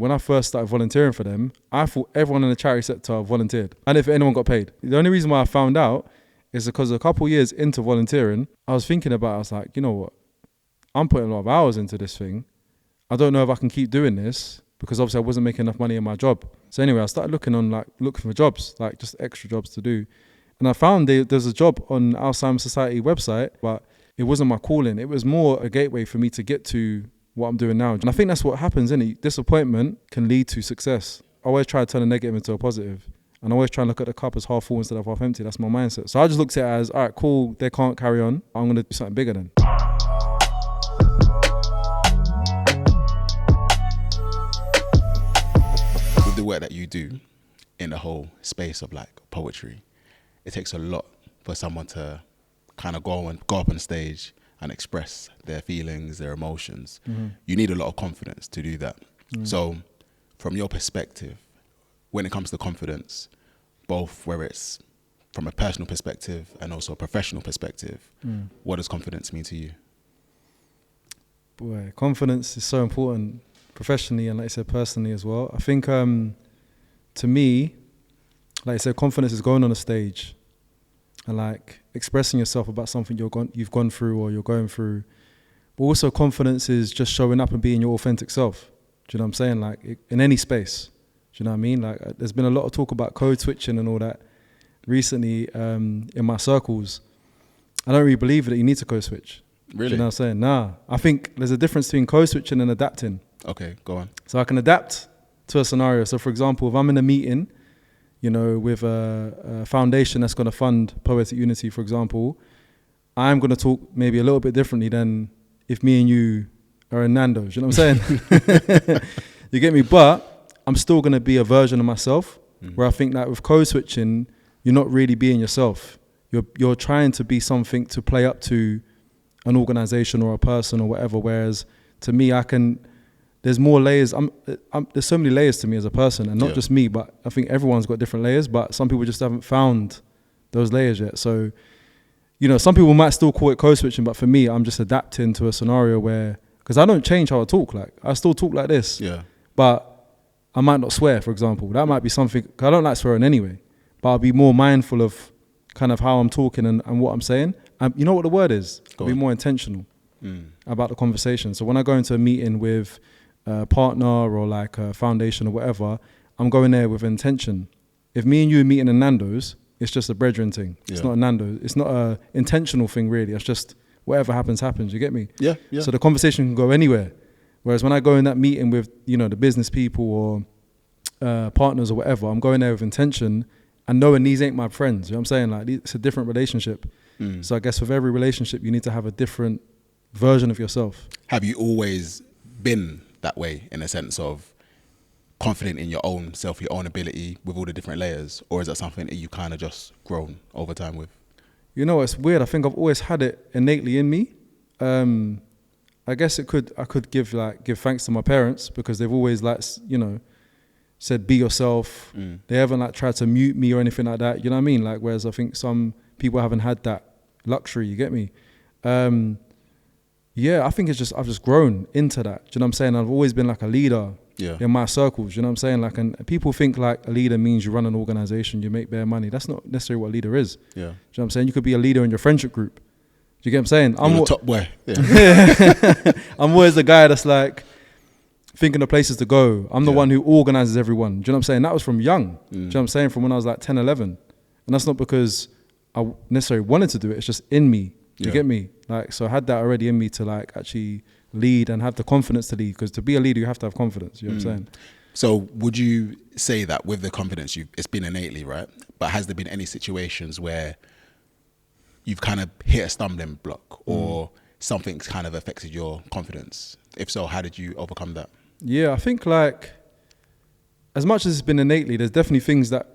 when I first started volunteering for them, I thought everyone in the charity sector volunteered. And if anyone got paid. The only reason why I found out is because a couple of years into volunteering, I was thinking about it. I was like, you know what? I'm putting a lot of hours into this thing. I don't know if I can keep doing this because obviously I wasn't making enough money in my job. So anyway, I started looking for jobs, like just extra jobs to do. And I found there's a job on Alzheimer Society website, but it wasn't my calling. It was more a gateway for me to get to what I'm doing now. And I think that's what happens, isn't it? Disappointment can lead to success. I always try to turn a negative into a positive. And I always try and look at the cup as half full instead of half empty. That's my mindset. So I just looked at it as, all right, cool, they can't carry on. I'm going to do something bigger then. With the work that you do in the whole space of like poetry, it takes a lot for someone to kind of go up on stage and express their feelings, their emotions. Mm-hmm. You need a lot of confidence to do that. Mm. So from your perspective, when it comes to confidence, both where it's from a personal perspective and also a professional perspective, what does confidence mean to you? Boy, confidence is so important professionally and like I said, personally as well. I think to me, like I said, confidence is going on a stage and like expressing yourself about something you've gone through or you're going through. But also confidence is just showing up and being your authentic self. Do you know what I'm saying? Like in any space. Do you know what I mean? Like there's been a lot of talk about code switching and all that recently in my circles. I don't really believe that you need to code switch. Really? Do you know what I'm saying? Nah. I think there's a difference between code switching and adapting. Okay, go on. So I can adapt to a scenario. So for example, if I'm in a meeting, you know, with a foundation that's going to fund Poetic Unity, for example, I'm going to talk maybe a little bit differently than if me and you are in Nando's. You know what I'm saying? You get me? But I'm still going to be a version of myself where I think that with code switching, you're not really being yourself. You're trying to be something to play up to an organization or a person or whatever. Whereas to me, there's more layers. There's so many layers to me as a person, and not just me, but I think everyone's got different layers, but some people just haven't found those layers yet. So, you know, some people might still call it code switching, but for me, I'm just adapting to a scenario where, because I don't change how I talk. Like I still talk like this, but I might not swear, for example. That might be something, cause I don't like swearing anyway, but I'll be more mindful of kind of how I'm talking and what I'm saying. You know what the word is? I'll be more intentional about the conversation. So when I go into a meeting with a partner or like a foundation or whatever, I'm going there with intention. If me and you are meeting in Nando's, it's just a brethren thing. It's not a Nando's. It's not a intentional thing really. It's just whatever happens, you get me? Yeah. So the conversation can go anywhere. Whereas when I go in that meeting with, you know, the business people or partners or whatever, I'm going there with intention and knowing these ain't my friends. You know what I'm saying? Like it's a different relationship. So I guess with every relationship, you need to have a different version of yourself. Have you always been that way in a sense of confident in your own self, your own ability with all the different layers? Or is that something that you kind of just grown over time with? You know, it's weird. I think I've always had it innately in me. I guess I could give thanks to my parents because they've always said be yourself. They haven't tried to mute me or anything like that. You know what I mean? Like whereas I think some people haven't had that luxury. You get me? I think I've just grown into that. Do you know what I'm saying? I've always been like a leader in my circles. You know what I'm saying? Like, and people think like a leader means you run an organization, you make bare money. That's not necessarily what a leader is. Do you know what I'm saying? You could be a leader in your friendship group. Do you get what I'm saying? I'm the top boy. I'm always the guy that's like thinking of places to go. I'm the one who organizes everyone. Do you know what I'm saying? That was from young. Do you know what I'm saying? From when I was like 10, 11. And that's not because I necessarily wanted to do it. It's just in me. Do you get me? Like, so I had that already in me to like actually lead and have the confidence to lead. Because to be a leader, you have to have confidence. You know what I'm saying? So would you say that with the confidence, it's been innately, right? But has there been any situations where you've kind of hit a stumbling block or something's kind of affected your confidence? If so, how did you overcome that? Yeah, I think like, as much as it's been innately, there's definitely things that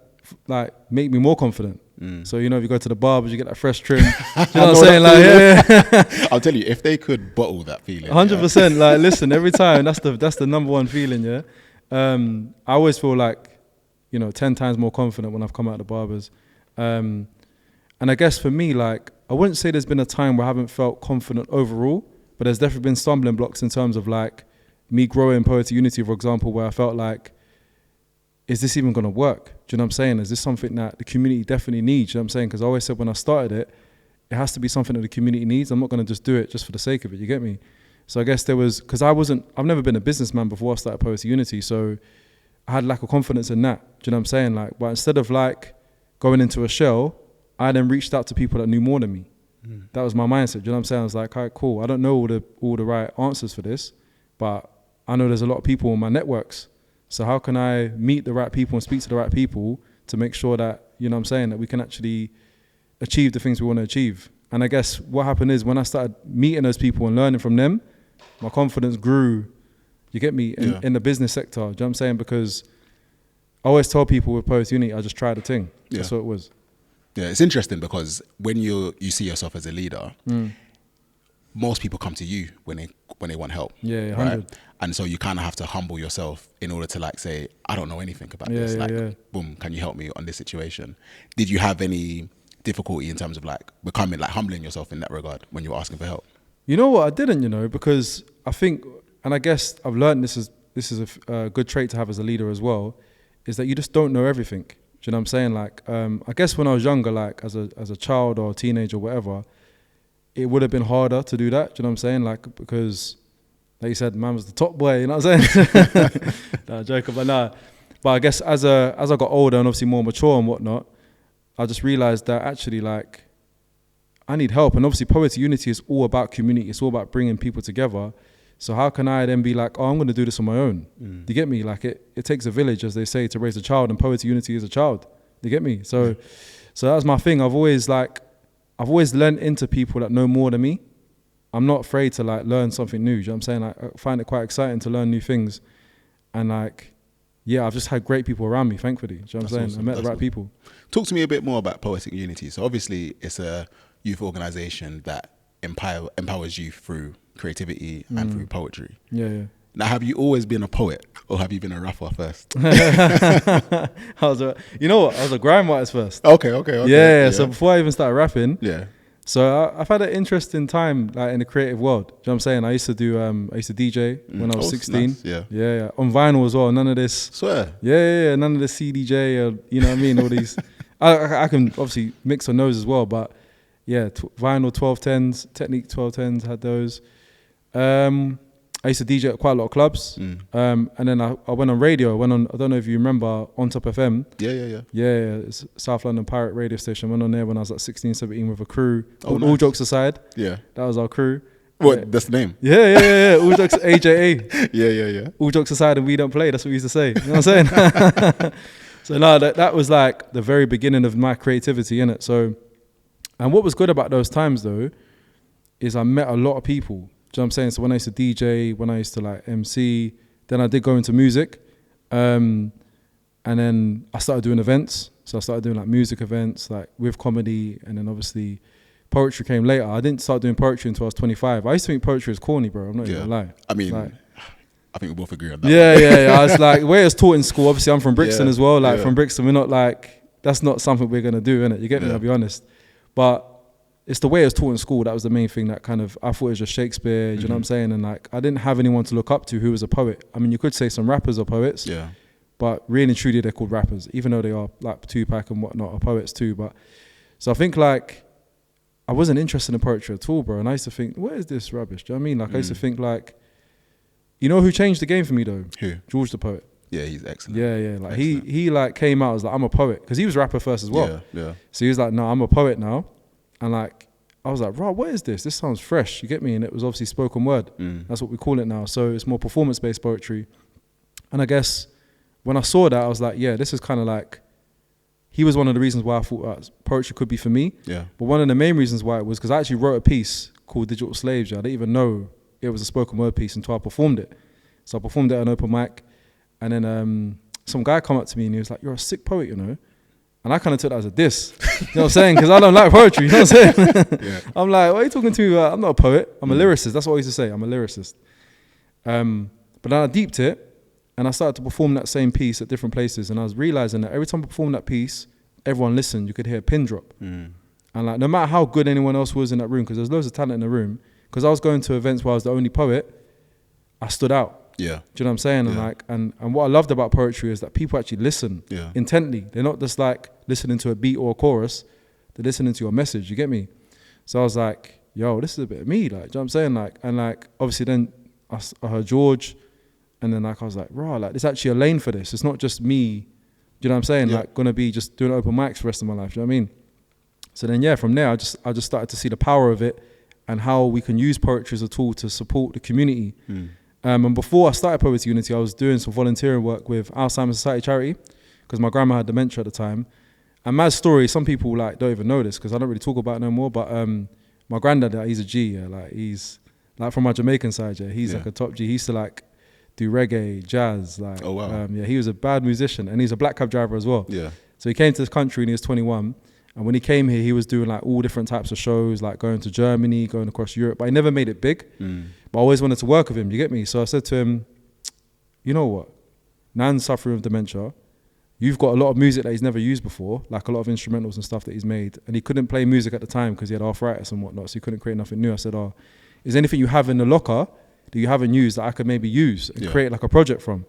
like make me more confident. So, you know, if you go to the barbers, you get that fresh trim. You know what I'm saying? Like, I'll tell you, if they could bottle that feeling. 100%. Like, listen, every time, that's the number one feeling, yeah? I always feel like, you know, 10 times more confident when I've come out of the barbers. And I guess for me, like, I wouldn't say there's been a time where I haven't felt confident overall, but there's definitely been stumbling blocks in terms of like, me growing Poetic Unity, for example, where I felt like, is this even going to work? Do you know what I'm saying? Is this something that the community definitely needs? Do you know what I'm saying? Because I always said when I started it, it has to be something that the community needs. I'm not going to just do it just for the sake of it. You get me? So I guess there was, because I've never been a businessman before I started Poetic Unity. So I had lack of confidence in that. Do you know what I'm saying? Like, but instead of like going into a shell, I then reached out to people that knew more than me. That was my mindset. Do you know what I'm saying? I was like, all right, cool. I don't know all the right answers for this, but I know there's a lot of people in my networks. So how can I meet the right people and speak to the right people to make sure that, you know what I'm saying, that we can actually achieve the things we want to achieve? And I guess what happened is when I started meeting those people and learning from them, my confidence grew, you get me, in the business sector. Do you know what I'm saying? Because I always tell people with Poetic Unity, I just tried a thing. That's what it was. Yeah, it's interesting because when you see yourself as a leader, most people come to you when they want help. Yeah, 100. Right? And so you kind of have to humble yourself in order to like say, I don't know anything about this. Boom, can you help me on this situation? Did you have any difficulty in terms of like becoming like humbling yourself in that regard when you were asking for help? You know what, I didn't, because I think, and I guess I've learned this is a good trait to have as a leader as well, is that you just don't know everything. Do you know what I'm saying? Like, I guess when I was younger, like as a child or a teenager or whatever, it would have been harder to do that. Do you know what I'm saying? Like, because like you said, man was the top boy, you know what I'm saying? Nah, joking, but nah. But I guess as I got older and obviously more mature and whatnot, I just realized that actually like, I need help. And obviously Poetic Unity is all about community. It's all about bringing people together. So how can I then be like, oh, I'm going to do this on my own? Do you get me? Like it takes a village, as they say, to raise a child, and Poetic Unity is a child. Do you get me? So that's my thing. I've always learned into people that know more than me. I'm not afraid to like learn something new. Do you know what I'm saying? Like, I find it quite exciting to learn new things. And like, yeah, I've just had great people around me, thankfully. Do you know what I'm saying? Awesome. I met the right people. Talk to me a bit more about Poetic Unity. So obviously it's a youth organization that empowers you through creativity and through poetry. Yeah. Now, have you always been a poet, or have you been a rapper first? I was a grime artist first. Okay. Yeah. So before I even started rapping, yeah. So I've had an interesting time like in the creative world. Do you know what I'm saying? I used to DJ when I was 16. Nice. Yeah. On vinyl as well. None of this. Swear. Yeah. None of the CDJ or you know what I mean. All these. I can obviously mix on those as well, but yeah, vinyl 1210s, Technique 1210s had those. I used to DJ at quite a lot of clubs. And then I went on radio. I don't know if you remember, On Top FM. Yeah. It's South London pirate radio station. Went on there when I was like 16, 17 with a crew. All jokes aside. Yeah. That was our crew. What? That's the name? Yeah. All jokes, AJA. Yeah. All jokes aside and we don't play. That's what we used to say. You know what I'm saying? So no, that was like the very beginning of my creativity, innit? So, and what was good about those times though, is I met a lot of people. Do you know what I'm saying? So when I used to DJ, when I used to like MC, then I did go into music. And then I started doing events. So I started doing like music events, like with comedy. And then obviously poetry came later. I didn't start doing poetry until I was 25. I used to think poetry was corny, bro. I'm not even gonna lie. I mean, like, I think we both agree on that. Yeah. I was like, the way it was taught in school, obviously I'm from Brixton as well. Like from Brixton, we're not like, that's not something we're gonna do, innit? You get me? I'll be honest. But it's the way it was taught in school. That was the main thing that kind of, I thought it was just Shakespeare, you know what I'm saying? And like, I didn't have anyone to look up to who was a poet. I mean, you could say some rappers are poets, but really and truly they're called rappers, even though they are like Tupac and whatnot are poets too. But so I think like, I wasn't interested in poetry at all, bro. And I used to think, what is this rubbish? Do you know what I mean? Like I used to think like, you know who changed the game for me though? Who? George the Poet. Yeah, he's excellent. Yeah. Like he like came out as like, I'm a poet. Because he was a rapper first as well. Yeah. So he was like, no, I'm a poet now. And like, I was like, what is this? This sounds fresh, you get me? And it was obviously spoken word. That's what we call it now. So it's more performance-based poetry. And I guess when I saw that, I was like, yeah, this is kind of like, he was one of the reasons why I thought poetry could be for me. Yeah. But one of the main reasons why it was because I actually wrote a piece called Digital Slaves. I didn't even know it was a spoken word piece until I performed it. So I performed it at an open mic. And then some guy come up to me and he was like, you're a sick poet, you know? And I kind of took that as a diss, you know what I'm saying? Because I don't like poetry, you know what I'm saying? I'm like, what are you talking to? I'm not a poet, I'm a lyricist. That's what I used to say, I'm a lyricist. But then I deeped it and I started to perform that same piece at different places. And I was realizing that every time I performed that piece, everyone listened, you could hear a pin drop. And like, no matter how good anyone else was in that room, because there's loads of talent in the room, because I was going to events where I was the only poet, I stood out. Yeah. Do you know what I'm saying? And Yeah. like, and what I loved about poetry is that people actually listen intently. They're not just like listening to a beat or a chorus. They're listening to your message. You get me? So I was like, yo, this is a bit of me. Like, do you know what I'm saying? Like, and like, obviously then I heard George, and then like I was like, rah, like there's actually a lane for this. It's not just me. Do you know what I'm saying? Yeah. Like, gonna be just doing open mics for the rest of my life. Do you know what I mean? So then, yeah, from there, I just started to see the power of it and how we can use poetry as a tool to support the community. And before I started Poetic Unity, I was doing some volunteering work with Alzheimer Society charity because my grandma had dementia at the time. And my story, some people like don't even know this because I don't really talk about it no more. But my granddad, he's a G. Yeah, like he's like from my Jamaican side. Yeah, he's like a top G. He used to like do reggae, jazz. Like, oh wow. Yeah, he was a bad musician and he's a black cab driver as well. Yeah. So he came to this country when he was 21. And when he came here, he was doing like all different types of shows, like going to Germany, going across Europe. But he never made it big. But I always wanted to work with him, you get me? So I said to him, you know what? Nan's suffering with dementia. You've got a lot of music that he's never used before, like a lot of instrumentals and stuff that he's made. And he couldn't play music at the time because he had arthritis and whatnot, so he couldn't create nothing new. I said, is there anything you have in the locker that you haven't used that I could maybe use and create like a project from?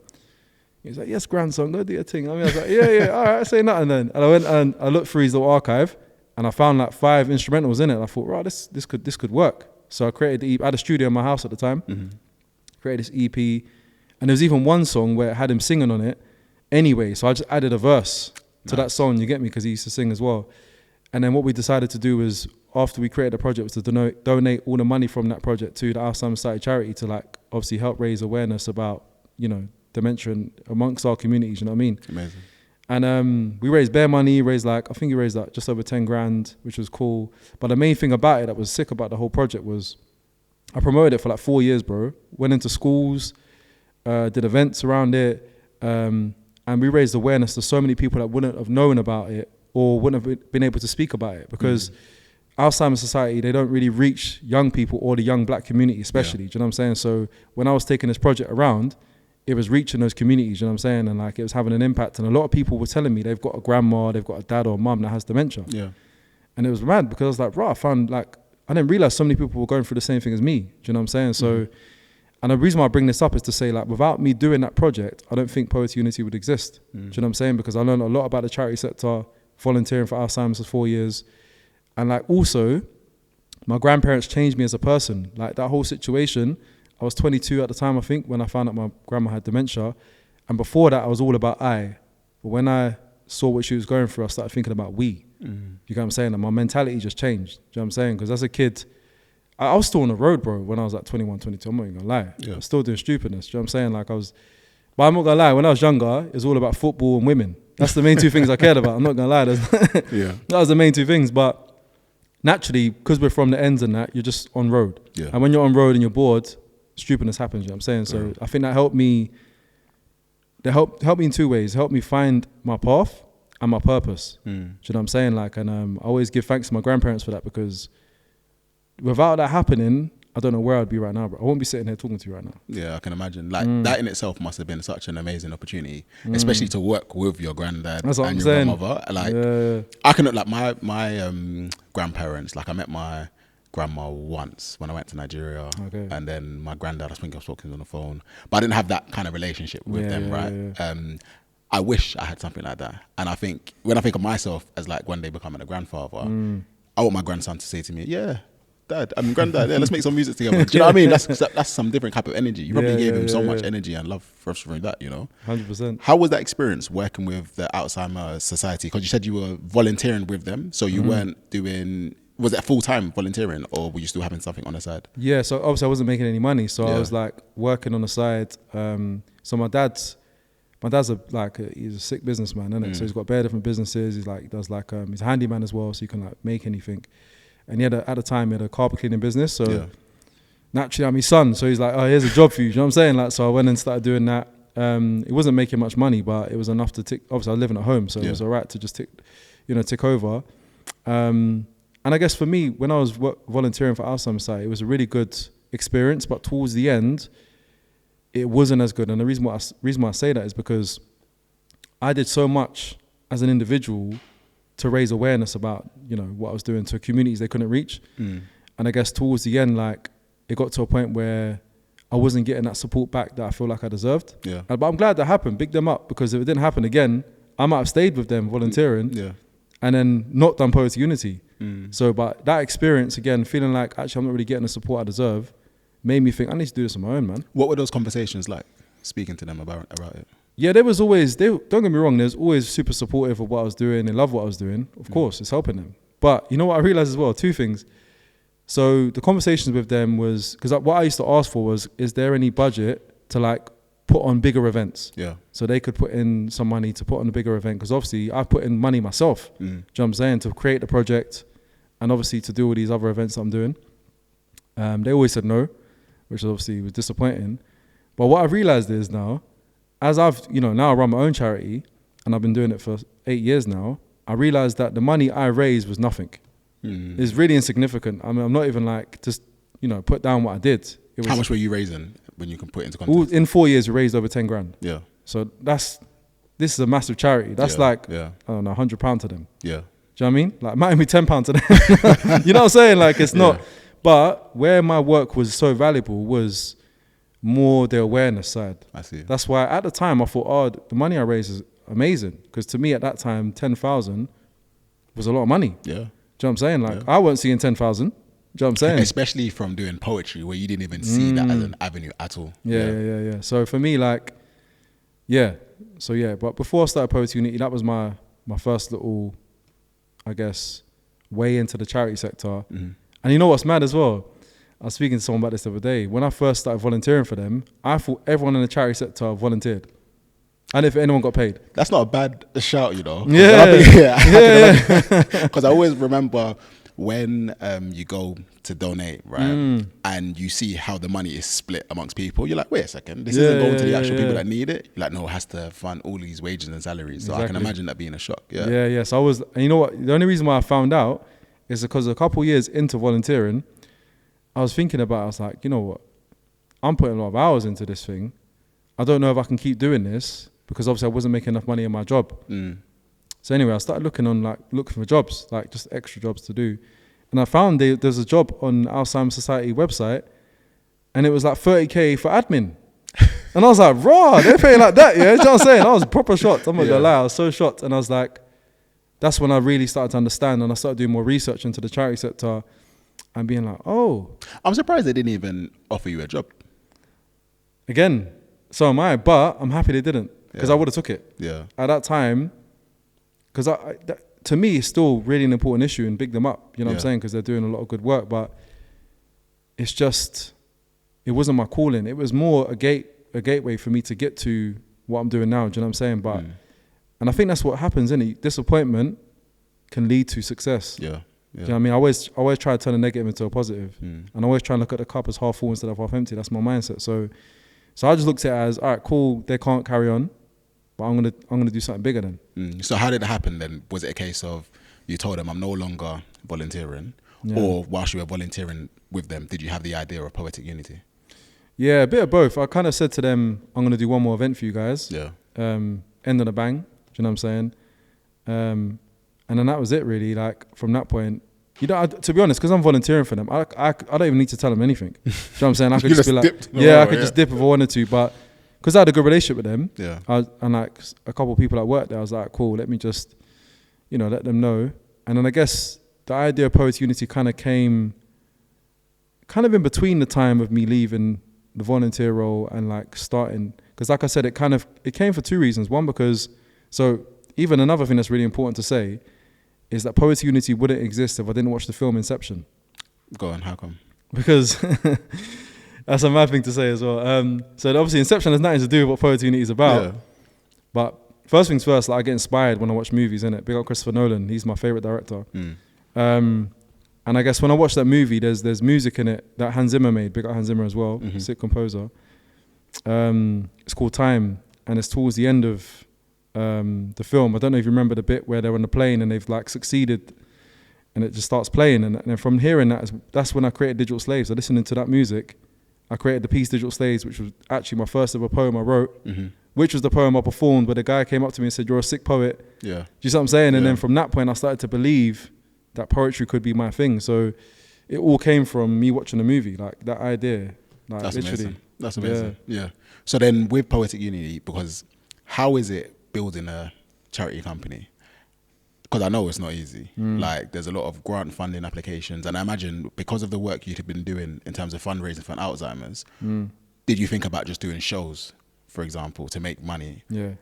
He's like, yes, grandson, go do your thing. I was like, yeah, all right, say nothing then. And I went and I looked through his little archive and I found like 5 instrumentals in it. And I thought, right, this could work. So I created the EP. I had a studio in my house at the time. Created this EP. And there was even one song where it had him singing on it anyway. So I just added a verse to that song, you get me? Because he used to sing as well. And then what we decided to do was, after we created the project, was to donate all the money from that project to the Alzheimer Society charity to like obviously help raise awareness about, dementia amongst our communities, you know what I mean? Amazing. And we raised bare money, I think he raised like just over 10 grand, which was cool. But the main thing about it that was sick about the whole project was I promoted it for like 4 years, bro. Went into schools, did events around it, and we raised awareness to so many people that wouldn't have known about it or wouldn't have been able to speak about it because Alzheimer's Society, they don't really reach young people or the young black community especially, do you know what I'm saying? So when I was taking this project around, it was reaching those communities, you know what I'm saying? And like it was having an impact. And a lot of people were telling me they've got a grandma, they've got a dad or a mum that has dementia. Yeah. And it was mad because I was like, bro, I found like, I didn't realize so many people were going through the same thing as me. Do you know what I'm saying? So, and the reason why I bring this up is to say like, without me doing that project, I don't think Poetic Unity would exist. Do you know what I'm saying? Because I learned a lot about the charity sector, volunteering for Alzheimer's for 4 years. And like also, my grandparents changed me as a person. Like that whole situation, I was 22 at the time, I think, when I found out my grandma had dementia. And before that, I was all about I. But when I saw what she was going through, I started thinking about we. You get what I'm saying? And my mentality just changed. Do you know what I'm saying? Because as a kid, I was still on the road, bro, when I was like 21, 22. I'm not even gonna lie. Yeah. I was still doing stupidness. Do you know what I'm saying? Like but I'm not gonna lie, when I was younger, it was all about football and women. That's the main 2 things I cared about. I'm not gonna lie. That was the main 2 things. But naturally, because we're from the ends and that, you're just on road. Yeah. And when you're on road and you're bored, stupidness happens, you know what I'm saying? So I think that helped me. They helped me in 2 ways. Helped me find my path and my purpose. Do you know what I'm saying? Like, and I always give thanks to my grandparents for that because without that happening, I don't know where I'd be right now, bro. I won't be sitting here talking to you right now. Yeah, I can imagine. Like that in itself must have been such an amazing opportunity, especially to work with your granddad and your grandmother. Like, I can look like my grandparents. Like, I met my grandma once when I went to Nigeria, and then my granddad, I think I was talking on the phone, but I didn't have that kind of relationship with them, right? I wish I had something like that. And I think when I think of myself as like one day becoming a grandfather, I want my grandson to say to me, yeah, Dad, Granddad, let's make some music together. Do you know what I mean? That's some different type of energy. You probably gave him so much energy and love from that, you know? 100%. How was that experience working with the Alzheimer Society? Because you said you were volunteering with them, so you weren't doing... Was it full-time volunteering or were you still having something on the side? Yeah, so obviously I wasn't making any money, so I was like working on the side. So my dad's he's a sick businessman, isn't it? So he's got bare different businesses. He's like, he's a handyman as well, so he can like make anything. And at the time, he had a carpet cleaning business. So naturally, I'm his son. So he's like, oh, here's a job for you. You know what I'm saying? Like, so I went and started doing that. It wasn't making much money, but it was enough to tick. Obviously, I was living at home, so it was all right to just tick over. And I guess for me, when I was volunteering for Alzheimer's Society, it was a really good experience. But towards the end, it wasn't as good. And the reason why I say that is because I did so much as an individual to raise awareness about, what I was doing to communities they couldn't reach. And I guess towards the end, like, it got to a point where I wasn't getting that support back that I feel like I deserved. Yeah. But I'm glad that happened. Big them up, because if it didn't happen again, I might have stayed with them volunteering. Yeah. And then not done Poetic Unity. So, but that experience again, feeling like actually I'm not really getting the support I deserve, made me think I need to do this on my own, man. What were those conversations like, speaking to them about it? Yeah, there was always, don't get me wrong, there's always super supportive of what I was doing. They love what I was doing. Of course, it's helping them. But you know what I realized as well? Two things. So the conversations with them was, because what I used to ask for was, is there any budget to like put on bigger events? Yeah. So they could put in some money to put on a bigger event, because obviously I put in money myself, do you know what I'm saying, to create the project and obviously to do all these other events that I'm doing. They always said no, which obviously was disappointing. But what I've realized is now, as I've, now I run my own charity and I've been doing it for 8 years now, I realized that the money I raised was nothing. It's really insignificant. I mean, I'm not even like, just, put down what I did. It was, how much were you raising when you can put it into context? In 4 years, we raised over 10 grand. Yeah. So this is a massive charity. That's I don't know, £100 to them. Yeah. Do you know what I mean? Like, might be £10 to them. You know what I'm saying? Like, it's not. But where my work was so valuable was more the awareness side. I see. That's why at the time I thought, the money I raised is amazing. Because to me at that time, 10,000 was a lot of money. Yeah. Do you know what I'm saying? Like, I wasn't seeing 10,000. Do you know what I'm saying? Especially from doing poetry, where you didn't even see that as an avenue at all. Yeah. So for me, like, but before I started Poetic Unity, that was my first little, I guess, way into the charity sector. And you know what's mad as well? I was speaking to someone about this the other day. When I first started volunteering for them, I thought everyone in the charity sector volunteered. And if anyone got paid. That's not a bad shout, Yeah. Because I always remember when you go to donate, right, and you see how the money is split amongst people, you're like, wait a second, this isn't going to the actual people that need it. You're like, no, it has to fund all these wages and salaries. So I can imagine that being a shock. Yeah. So I was, and you know what, the only reason why I found out is because a couple of years into volunteering, I was thinking about it. I was like, you know what, I'm putting a lot of hours into this thing. I don't know if I can keep doing this, because obviously I wasn't making enough money in my job. So anyway, I started looking for jobs, like just extra jobs to do. And I found there's a job on Alzheimer Society website, and it was like 30k for admin. And I was like, raw, they're paying like that, yeah? You know what I'm saying? I was proper shocked. I'm not gonna lie, I was so shocked. And I was like, that's when I really started to understand, and I started doing more research into the charity sector and being like, oh. I'm surprised they didn't even offer you a job. Again, so am I, but I'm happy they didn't, because I would have took it. Yeah. At that time, because to me, it's still really an important issue, and big them up, you know what I'm saying? Because they're doing a lot of good work, but it's just, it wasn't my calling. It was more a gateway for me to get to what I'm doing now, do you know what I'm saying? But, and I think that's what happens, isn't it? Disappointment can lead to success. Yeah. Do you know what I mean? I always try to turn a negative into a positive. And I always try and look at the cup as half full instead of half empty. That's my mindset. So I just looked at it as, all right, cool, they can't carry on, but I'm gonna do something bigger then. So how did it happen then? Was it a case of you told them I'm no longer volunteering, or whilst you were volunteering with them, did you have the idea of Poetic Unity? Yeah, a bit of both. I kind of said to them, I'm gonna do one more event for you guys. Yeah. End on a bang. Do you know what I'm saying? And then that was it really. Like from that point, to be honest, because I'm volunteering for them, I don't even need to tell them anything. Do you know what I'm saying? I could just be like, I could just dip if I wanted to, but because I had a good relationship with them, and like a couple of people at work there, I was like, cool, let me just, let them know. And then I guess the idea of Poetic Unity kind of came in between the time of me leaving the volunteer role and like starting, because like I said, it came for two reasons. One, because, so even another thing that's really important to say is that Poetic Unity wouldn't exist if I didn't watch the film Inception. Go on, how come? Because that's a mad thing to say as well. So obviously Inception has nothing to do with what Poetic Unity is about. Yeah. But first things first, like I get inspired when I watch movies, innit? Big up Christopher Nolan, he's my favourite director. And I guess when I watch that movie, there's music in it that Hans Zimmer made, big up Hans Zimmer as well, sick composer. It's called Time, and it's towards the end of the film. I don't know if you remember the bit where they're on the plane and they've like succeeded, and it just starts playing. And then from hearing that's when I created Digital Slaves. So listening to that music, I created the piece Digital Slaves, which was actually my first ever poem I wrote, which was the poem I performed where the guy came up to me and said, "You're a sick poet." Yeah. Do you see what I'm saying? And then from that point, I started to believe that poetry could be my thing. So it all came from me watching the movie, like that idea. Like, That's literally. amazing. That's amazing. Yeah. So then with Poetic Unity, because how is it building a charity company? Because I know it's not easy. Like there's a lot of grant funding applications, and I imagine because of the work you've been doing in terms of fundraising for Alzheimer's, did you think about just doing shows, for example, to make money? Yeah.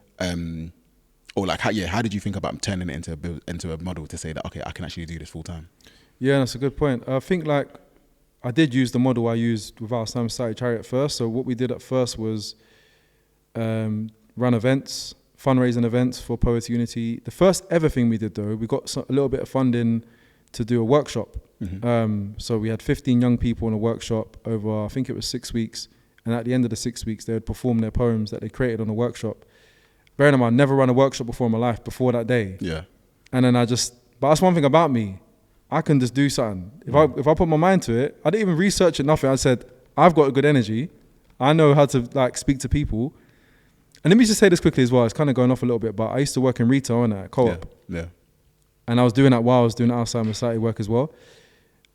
Or like, how did you think about turning it into a model to say that, okay, I can actually do this full time? Yeah, that's a good point. I think like I did use the model I used with Alzheimer's Society Charity at first. So what we did at first was run events, fundraising events for Poetic Unity. The first ever thing we did though, we got a little bit of funding to do a workshop. So we had 15 young people in a workshop over, I think it was 6 weeks. And at the end of the 6 weeks, they would perform their poems that they created on the workshop. Bearing in mind, I'd never run a workshop before in my life before that day. Yeah. And then but that's one thing about me. I can just do something. If I put my mind to it, I didn't even research it, nothing. I said, I've got a good energy. I know how to like speak to people. And let me just say this quickly as well. It's kind of going off a little bit, but I used to work in retail and at Co-op. Yeah. And I was doing that while I was doing Alzheimer's Society work as well.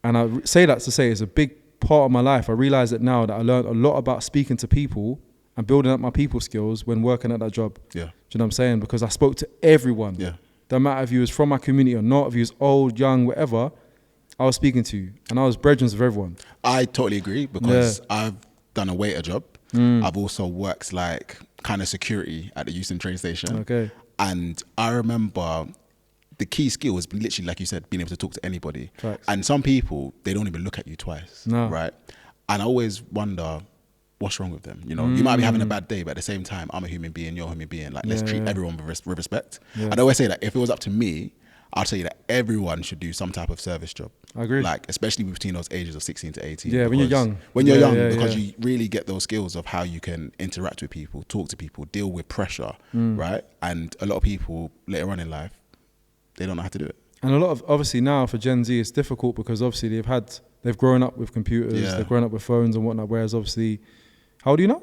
And I say that to say it's a big part of my life. I realize it now that I learned a lot about speaking to people and building up my people skills when working at that job. Yeah. Do you know what I'm saying? Because I spoke to everyone. Yeah. Don't matter if you was from my community or not, if you was old, young, whatever, I was speaking to you. And I was brethren with everyone. I totally agree because I've done a waiter job. I've also worked like kind of security at the Euston train station. Okay. And I remember the key skill was literally, like you said, being able to talk to anybody. Facts. And some people, they don't even look at you twice. No. Right? And I always wonder, what's wrong with them? You know, you might be having a bad day, but at the same time, I'm a human being, you're a human being. Like, let's treat everyone with respect. Yeah. I'd always say that if it was up to me, I'd say that everyone should do some type of service job. I agree. Like, especially between those ages of 16 to 18. Yeah, when you're young. When you're young, Yeah, because you really get those skills of how you can interact with people, talk to people, deal with pressure, right? And a lot of people later on in life, they don't know how to do it. And a lot of, obviously now for Gen Z, it's difficult because obviously they've grown up with computers, they've grown up with phones and whatnot, whereas obviously, how old are you now?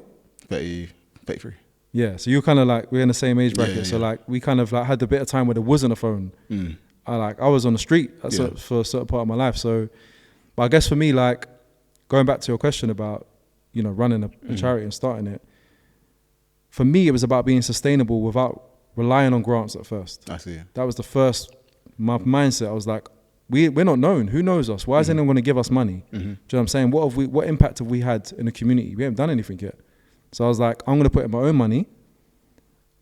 33. Yeah, so you're kind of like, we're in the same age bracket. So like, we kind of like had a bit of time where there wasn't a phone. I was on the street for a certain part of my life. So, but I guess for me, like going back to your question about, you know, running a charity and starting it, for me, it was about being sustainable without relying on grants at first. I see. That was the first, my mindset. I was like, we're not known. Who knows us? Why is anyone going to give us money? Do you know what I'm saying? What impact have we had in the community? We haven't done anything yet. So I was like, I'm going to put in my own money,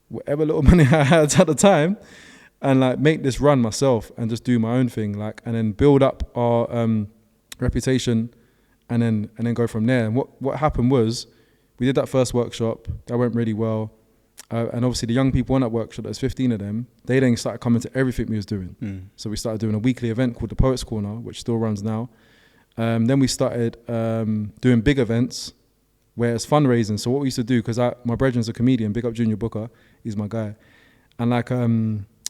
whatever little money I had at the time, and like make this run myself and just do my own thing, like, and then build up our reputation, and then go from there. And what happened was, we did that first workshop that went really well, and obviously the young people on that workshop, there's 15 of them. They then started coming to everything we was doing. So we started doing a weekly event called the Poets Corner, which still runs now. Then we started doing big events where it's fundraising. So what we used to do, because my brethren's a comedian, big up Junior Booker, he's my guy, and like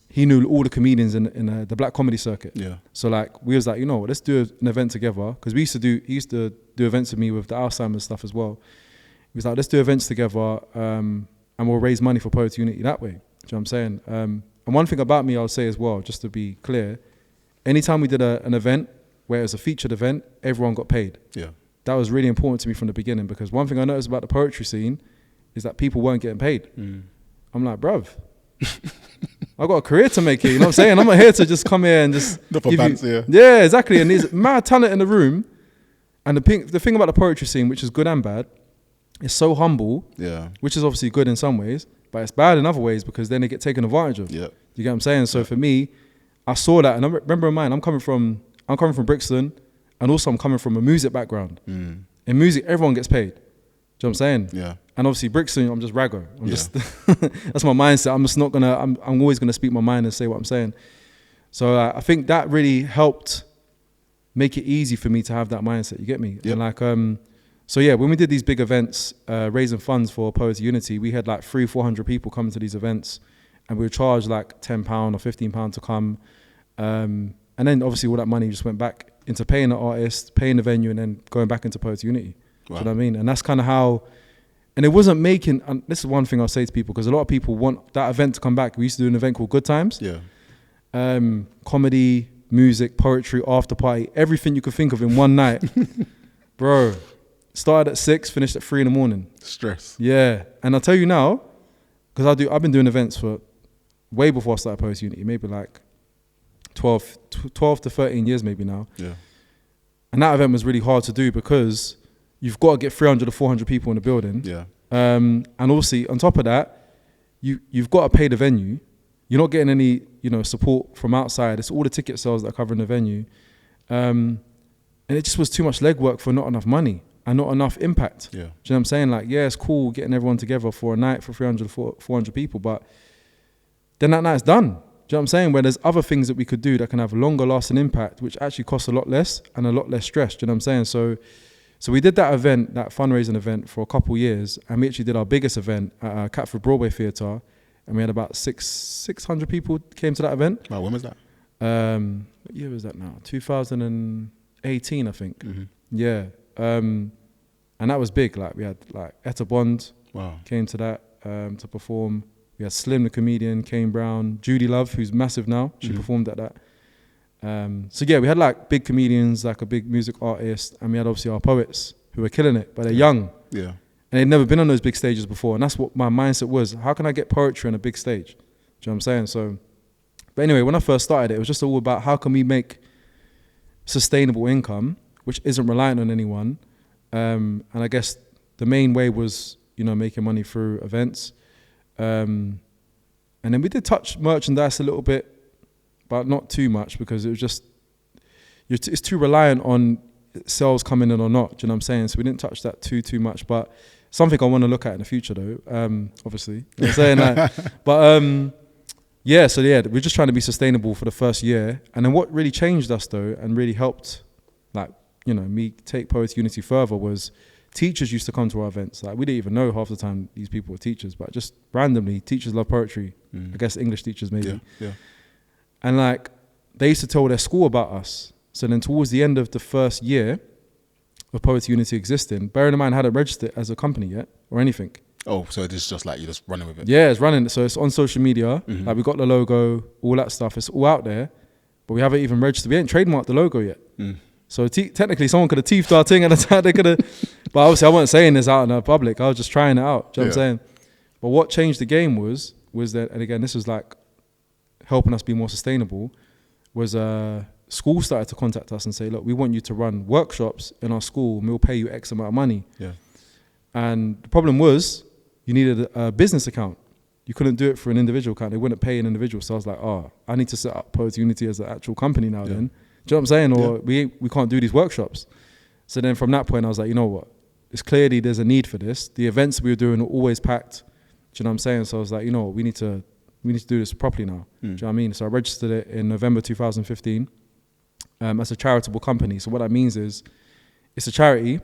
he knew all the comedians in the black comedy circuit. Yeah. So like we was like, you know what, let's do an event together, because he used to do events with me with the Alzheimer's stuff as well. He was like, let's do events together, and we'll raise money for Poetic Unity that way. Do you know what I'm saying? And one thing about me, I'll say as well, just to be clear, anytime we did an event where it was a featured event, everyone got paid. Yeah. That was really important to me from the beginning, because one thing I noticed about the poetry scene is that people weren't getting paid. I'm like, bruv, I've got a career to make here, you know what I'm saying? I'm not here to just come here and just yeah, exactly. And there's mad talent in the room. And the thing about the poetry scene, which is good and bad, it's so humble, which is obviously good in some ways, but it's bad in other ways, because then they get taken advantage of. You get what I'm saying? So for me, I saw that, and I remember in mind, I'm coming from Brixton, and also I'm coming from a music background. In music, everyone gets paid. Do you know what I'm saying? Yeah. And obviously Brixton, I'm just raggo. I'm just that's my mindset. I'm just not gonna. I'm always gonna speak my mind and say what I'm saying. So I think that really helped make it easy for me to have that mindset. You get me? Yep. And like so yeah, when we did these big events, raising funds for Poetic Unity, we had like 300-400 people coming to these events, and we would charge like £10 or £15 to come, and then obviously all that money just went back into paying the artist, paying the venue, and then going back into Poetic Unity. Wow. Do you know what I mean? And that's kind of how, and it wasn't making, and this is one thing I'll say to people, because a lot of people want that event to come back. We used to do an event called Good Times. Yeah. Comedy, music, poetry, after party, everything you could think of in one night. Bro, Started at 6, finished at 3 in the morning. Stress. Yeah. And I'll tell you now, because I've been doing events for way before I started Poetic Unity, maybe like 12 to 13 years maybe now. Yeah. And that event was really hard to do because you've got to get 300 or 400 people in the building. Yeah. And obviously on top of that, you've got to pay the venue. You're not getting any, support from outside. It's all the ticket sales that are covering the venue. And it just was too much legwork for not enough money and not enough impact. Yeah. Do you know what I'm saying? Like, yeah, it's cool getting everyone together for a night for 300, 400 people, but then that night's done. Do you know what I'm saying? Where there's other things that we could do that can have longer lasting impact, which actually costs a lot less and a lot less stress. Do you know what I'm saying? So we did that event, that fundraising event for a couple of years, and we actually did our biggest event at Catford Broadway Theatre, and we had about 600 people came to that event. Wow, when was that? What year was that now? 2018, I think. Mm-hmm. Yeah. And that was big. Like, we had like Etta Bond came to that to perform. We had Slim the comedian, Kane Brown, Judy Love, who's massive now. She performed at that. So yeah, we had like big comedians, like a big music artist, and we had obviously our poets who were killing it, but they're young. Yeah. And they'd never been on those big stages before. And that's what my mindset was. How can I get poetry on a big stage? Do you know what I'm saying? So, but anyway, when I first started it was just all about how can we make sustainable income, which isn't reliant on anyone. And I guess the main way was, making money through events. And then we did touch merchandise a little bit, but not too much because it was just, it's too reliant on sales coming in or not. Do you know what I'm saying? So we didn't touch that too much, but something I want to look at in the future though, obviously. You know what I'm saying? But we're just trying to be sustainable for the first year. And then what really changed us though, and really helped me take Poetic Unity further was teachers used to come to our events. Like, we didn't even know half the time these people were teachers, but just randomly, teachers love poetry. I guess English teachers maybe. Yeah. And like, they used to tell their school about us. So then towards the end of the first year of Poetic Unity existing, bearing in mind I hadn't registered as a company yet or anything. Oh, so it's just like you're just running with it? Yeah, it's running. So it's on social media. Like, we got the logo, all that stuff. It's all out there, but we haven't even registered. We ain't trademarked the logo yet. So technically someone could have teethed our thing at the time. They could have, but obviously I wasn't saying this out in the public. I was just trying it out. Do you know what I'm saying? But what changed the game was that, and again, this was like helping us be more sustainable, was schools started to contact us and say, look, we want you to run workshops in our school and we'll pay you X amount of money. Yeah. And the problem was you needed a business account. You couldn't do it for an individual account. They wouldn't pay an individual. So I was like, I need to set up Poetic Unity as an actual company now then. Do you know what I'm saying? Or we can't do these workshops. So then from that point, I was like, you know what? It's clearly there's a need for this. The events we were doing were always packed. Do you know what I'm saying? So I was like, you know what? We need to do this properly now. Do you know what I mean? So I registered it in November 2015 as a charitable company. So what that means is it's a charity,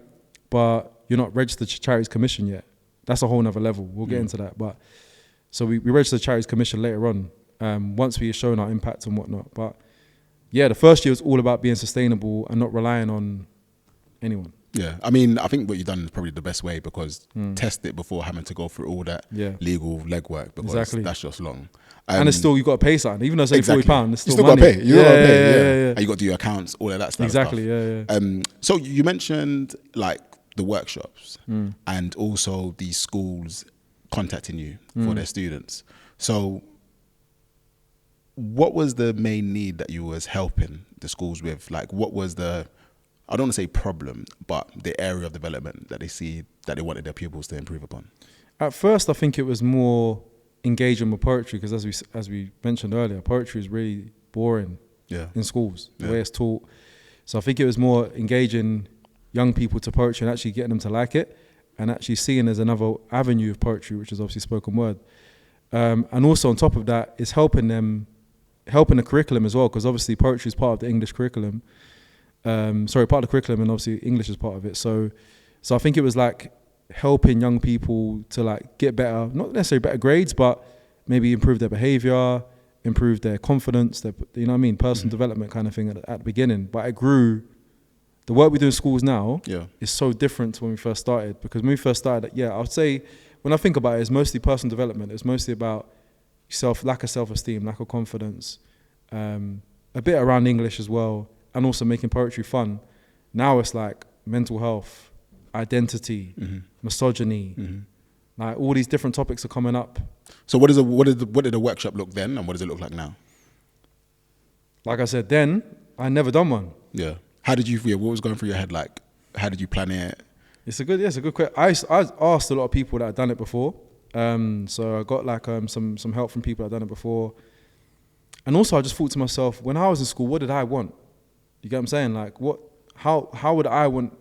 but you're not registered to Charities Commission yet. That's a whole nother level. We'll get into that. But so we registered Charities Commission later on, once we had shown our impact and whatnot. But yeah, the first year was all about being sustainable and not relying on anyone. Yeah, I mean, I think what you've done is probably the best way because test it before having to go through all that legal legwork because that's just long. And it's still, you've got to pay something. Even though it's only £40, it's still you money. Got to pay. You got to pay, And you got to do your accounts, all of that stuff. Exactly, yeah. So you mentioned like the workshops and also these schools contacting you for their students. So what was the main need that you was helping the schools with? Like, what was the, I don't want to say problem, but the area of development that they see that they wanted their pupils to improve upon? At first, I think it was more engaging with poetry because as we mentioned earlier, poetry is really boring in schools, the way it's taught. So I think it was more engaging young people to poetry and actually getting them to like it and actually seeing there's another avenue of poetry, which is obviously spoken word. And also on top of that, is helping the curriculum as well, because obviously poetry is part of the English curriculum. Part of the curriculum, and obviously English is part of it. So I think it was like helping young people to like get better, not necessarily better grades, but maybe improve their behavior, improve their confidence, their, you know what I mean, personal development kind of thing at the beginning. But it grew. The work we do in schools now is so different to when we first started, because when we first started, I would say when I think about it, it's mostly personal development. It's mostly about lack of self-esteem, lack of confidence, a bit around English as well, and also making poetry fun. Now it's like mental health, identity, misogyny, like all these different topics are coming up. So what did the workshop look then, and what does it look like now? Like I said, then I never done one. Yeah. How did you feel? What was going through your head? Like, how did you plan it? It's a good question. I asked a lot of people that had done it before. So I got like some help from people that had done it before. And also I just thought to myself, when I was in school, what did I want? You get what I'm saying? Like how would I want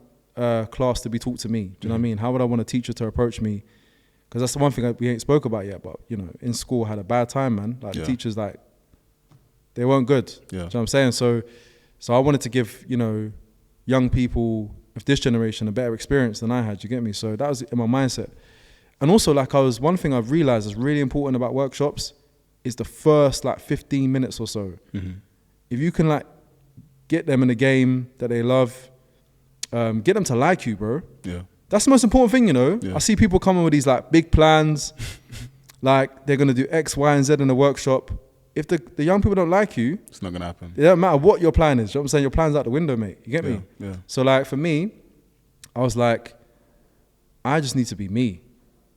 class to be taught to me? Do you know what I mean? How would I want a teacher to approach me? Because that's the one thing we ain't spoke about yet, but you know, in school I had a bad time, man. Like the teachers, like, they weren't good. Yeah. Do you know what I'm saying? So I wanted to give, you know, young people of this generation a better experience than I had, you get me? So that was in my mindset. And also, like, one thing I've realized is really important about workshops is the first like 15 minutes or so. If you can like get them in a game that they love, get them to like you, bro. Yeah. That's the most important thing, you know? Yeah. I see people coming with these like big plans, like they're gonna do X, Y, and Z in the workshop. If the young people don't like you, it's not gonna happen. It doesn't matter what your plan is. You know what I'm saying? Your plan's out the window, mate. You get me? Yeah. So like for me, I was like, I just need to be me. Do you know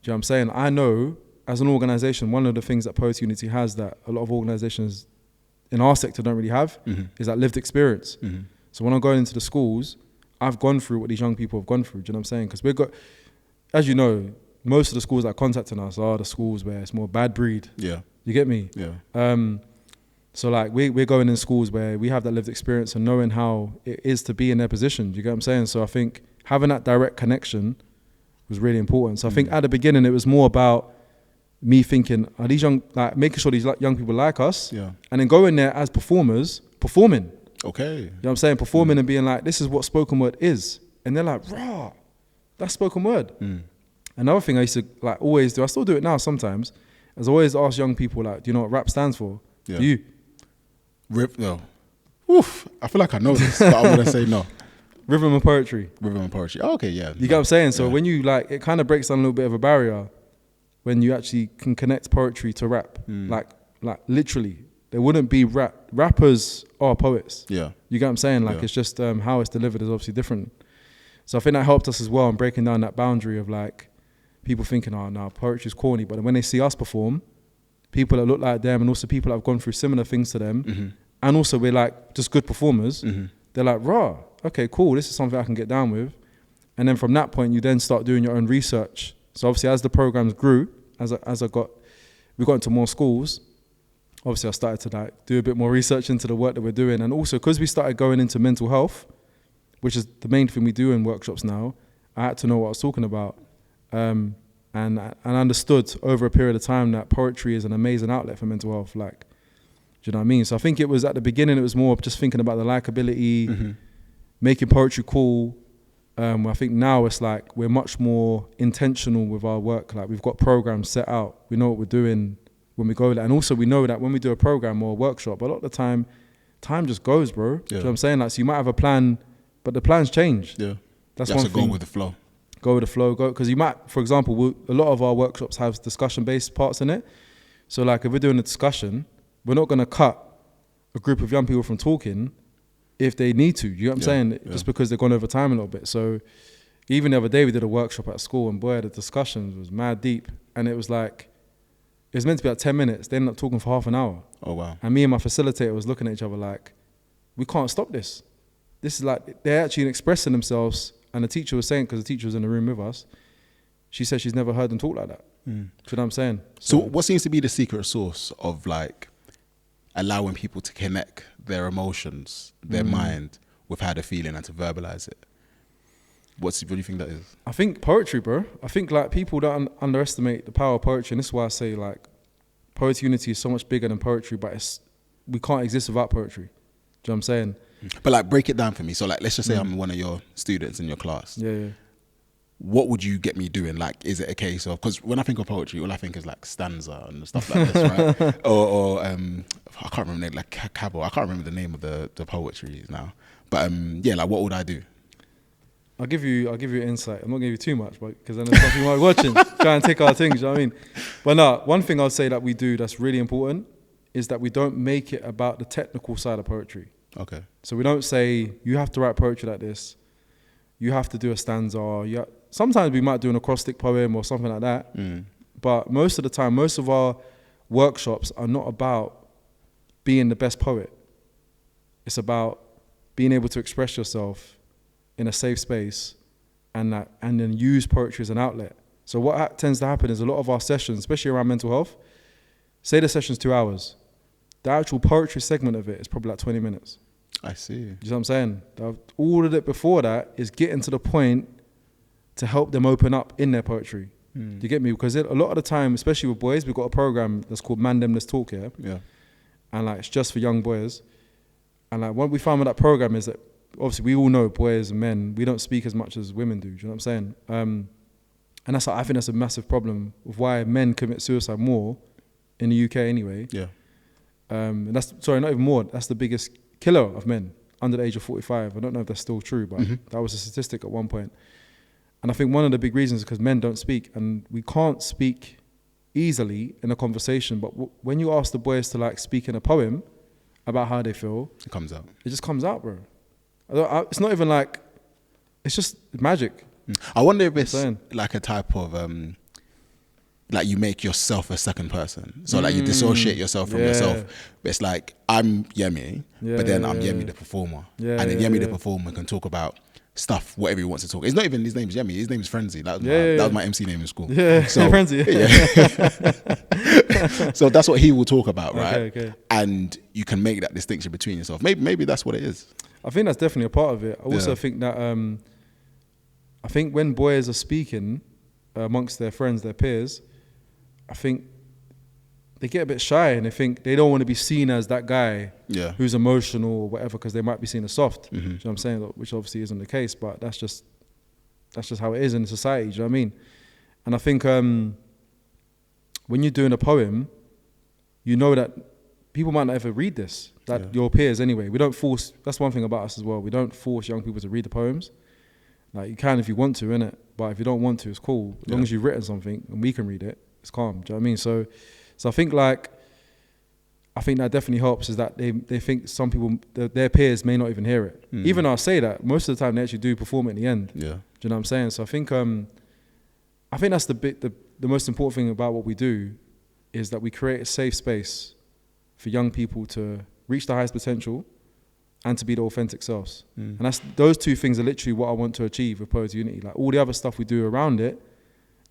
what I'm saying? I know as an organization, one of the things that Poetic Unity has that a lot of organizations in our sector don't really have is that lived experience. So when I'm going into the schools, I've gone through what these young people have gone through. Do you know what I'm saying? Because as you know, most of the schools that are contacting us are the schools where it's more bad breed. Yeah. You get me? Yeah. So like we're going in schools where we have that lived experience and knowing how it is to be in their position. Do you get what I'm saying? So I think having that direct connection was really important. So I think at the beginning it was more about me thinking, are these like making sure these young people like us, and then going there as performers, performing. Okay. You know what I'm saying? Performing and being like, this is what spoken word is. And they're like, rah, that's spoken word. Another thing I used to like always do, I still do it now sometimes, is I always ask young people like, do you know what rap stands for? Yeah. Do you? No. Oof. I feel like I know this, but I'm going to say no. Rhythm and poetry. Rhythm and poetry. Oh, okay, yeah. You get what I'm saying? So when you like, it kind of breaks down a little bit of a barrier when you actually can connect poetry to rap. Like literally. There wouldn't be rappers are poets. Yeah. You get what I'm saying? Like it's just how it's delivered is obviously different. So I think that helped us as well in breaking down that boundary of like people thinking, oh no, poetry's corny. But when they see us perform, people that look like them and also people that have gone through similar things to them, and also we're like just good performers, they're like, rah, okay, cool, this is something I can get down with. And then from that point, you then start doing your own research. So obviously as the programs grew, we got into more schools, obviously I started to like do a bit more research into the work that we're doing. And also because we started going into mental health, which is the main thing we do in workshops now, I had to know what I was talking about. And I understood over a period of time that poetry is an amazing outlet for mental health. Like, do you know what I mean? So I think it was at the beginning, it was more just thinking about the likability, making poetry cool. I think now it's like we're much more intentional with our work. Like we've got programs set out. We know what we're doing when we go there. And also we know that when we do a program or a workshop, a lot of the time just goes, bro. Yeah. Do you know what I'm saying? Like, so you might have a plan, but the plans change. Yeah. That's one thing. Go with the flow. Go with the flow. Because you might, for example, a lot of our workshops have discussion-based parts in it. So like if we're doing a discussion, we're not going to cut a group of young people from talking if they need to. You know what I'm saying? Yeah. Just because they've gone over time a little bit. So even the other day we did a workshop at school and boy, the discussion was mad deep. And it was like, it was meant to be like 10 minutes. They ended up talking for half an hour. Oh, wow. And me and my facilitator was looking at each other like, we can't stop this. This is like, they're actually expressing themselves. And the teacher was saying, because the teacher was in the room with us, she said she's never heard them talk like that. Do you know what I'm saying? So what seems to be the secret sauce of like allowing people to connect their emotions, their mind with how they're feeling and to verbalize it? What do you think that is? I think poetry, bro. I think like people don't underestimate the power of poetry. And this is why I say like Poetic Unity is so much bigger than poetry, but we can't exist without poetry. Do you know what I'm saying? But like break it down for me. So like let's just say I'm one of your students in your class. Yeah. What would you get me doing? Like, is it a case of, because when I think of poetry, all I think is like stanza and stuff like this, right? or I can't remember the name, like Cabo. I can't remember the name of the poetry now. But yeah, like what would I do? I'll give you insight. I'm not gonna give you too much, but because I know some people are watching, try and take our things. You know what I mean? But no, one thing I'll say that we do that's really important is that we don't make it about the technical side of poetry. Okay. So we don't say you have to write poetry like this. you have to do a stanza. Sometimes we might do an acrostic poem or something like that. But most of the time, most of our workshops are not about being the best poet. It's about being able to express yourself in a safe space and then use poetry as an outlet. So what tends to happen is a lot of our sessions, especially around mental health, say the session's 2 hours. The actual poetry segment of it is probably like 20 minutes. I see. You know what I'm saying? All of it before that is getting to the point to help them open up in their poetry. Do you get me? Because a lot of the time, especially with boys, we've got a program that's called Man Them Let's Talk here. Yeah. And like it's just for young boys. And like what we found with that program is that obviously we all know boys and men, we don't speak as much as women do. Do you know what I'm saying? And I think that's a massive problem of why men commit suicide more in the UK anyway. Yeah. And not even more. That's the biggest killer of men under the age of 45. I don't know if that's still true, but that was a statistic at one point. And I think one of the big reasons is because men don't speak, and we can't speak easily in a conversation. But when you ask the boys to like speak in a poem about how they feel, it comes out. It just comes out, bro. It's not even like, it's just magic. I wonder if it's like a type of, like you make yourself a second person. So like you dissociate yourself from yourself. It's like, I'm Yemi, but then I'm Yemi the performer. And then Yemi the performer can talk about stuff, whatever he wants to talk. It's not even his name's Yemi, his name's Frenzy. That was my MC name in school. Yeah, so, Frenzy. So that's what he will talk about, right? Okay. And you can make that distinction between yourself. Maybe that's what it is. I think that's definitely a part of it. I also think that, I think when boys are speaking amongst their friends, their peers, I think they get a bit shy and they think they don't want to be seen as that guy who's emotional or whatever, because they might be seen as soft. You know what I'm saying? Which obviously isn't the case, but that's just how it is in society. Do you know what I mean? And I think when you're doing a poem, you know that people might not ever read this, your peers anyway. We don't force, that's one thing about us as well. We don't force young people to read the poems. Like you can if you want to, innit? But if you don't want to, it's cool. As long as you've written something and we can read it, it's calm. Do you know what I mean? So I think that definitely helps, is that they think some people, their peers may not even hear it. Even though I say that, most of the time they actually do perform it in the end. Yeah. Do you know what I'm saying? So I think that's the most important thing about what we do, is that we create a safe space for young people to reach the highest potential and to be their authentic selves. And those two things are literally what I want to achieve with Poetic Unity. Like all the other stuff we do around it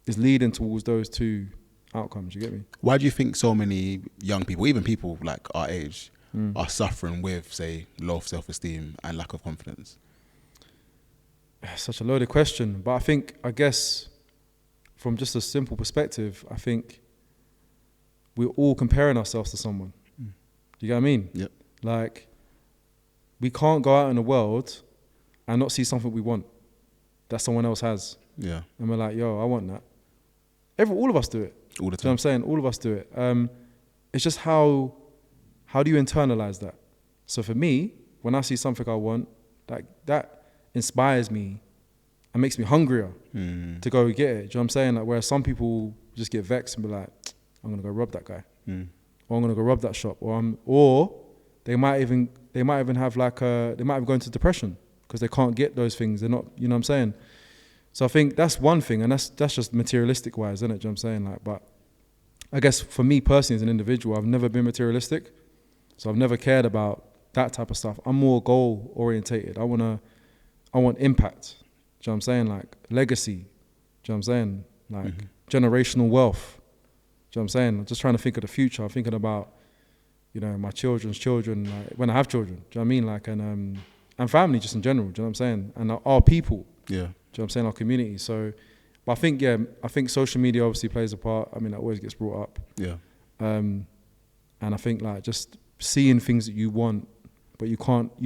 is leading towards those two outcomes. You get me? Why do you think so many young people, even people like our age, are suffering with, say, low self-esteem and lack of confidence? Such a loaded question, but I guess from just a simple perspective, I think we're all comparing ourselves to someone. Do you get what I mean? Yep. Like, we can't go out in the world and not see something we want that someone else has. Yeah. And we're like, yo, I want that. All of us do it. All the time. You know what I'm saying? All of us do it. It's just how do you internalize that? So for me, when I see something I want, that inspires me and makes me hungrier to go get it. Do you know what I'm saying? Like, whereas some people just get vexed and be like, I'm gonna go rob that guy, or I'm gonna go rob that shop, or they might even have they might have gone into depression because they can't get those things. They're not, you know what I'm saying? So I think that's one thing, and that's just materialistic wise, isn't it? Do you know what I'm saying? Like, but I guess for me personally as an individual, I've never been materialistic, so I've never cared about that type of stuff. I'm more goal orientated. I want impact. Do you know what I'm saying? Like legacy. Do you know what I'm saying? Like generational wealth. Do you know what I'm saying? I'm just trying to think of the future. I'm thinking about, my children's children, like when I have children. Do you know what I mean? Like, and family just in general. Do you know what I'm saying? And our people. Yeah. Do you know what I'm saying? Our community. So, but I think social media obviously plays a part. I mean, that always gets brought up. Yeah. And I think like just seeing things that you want, but you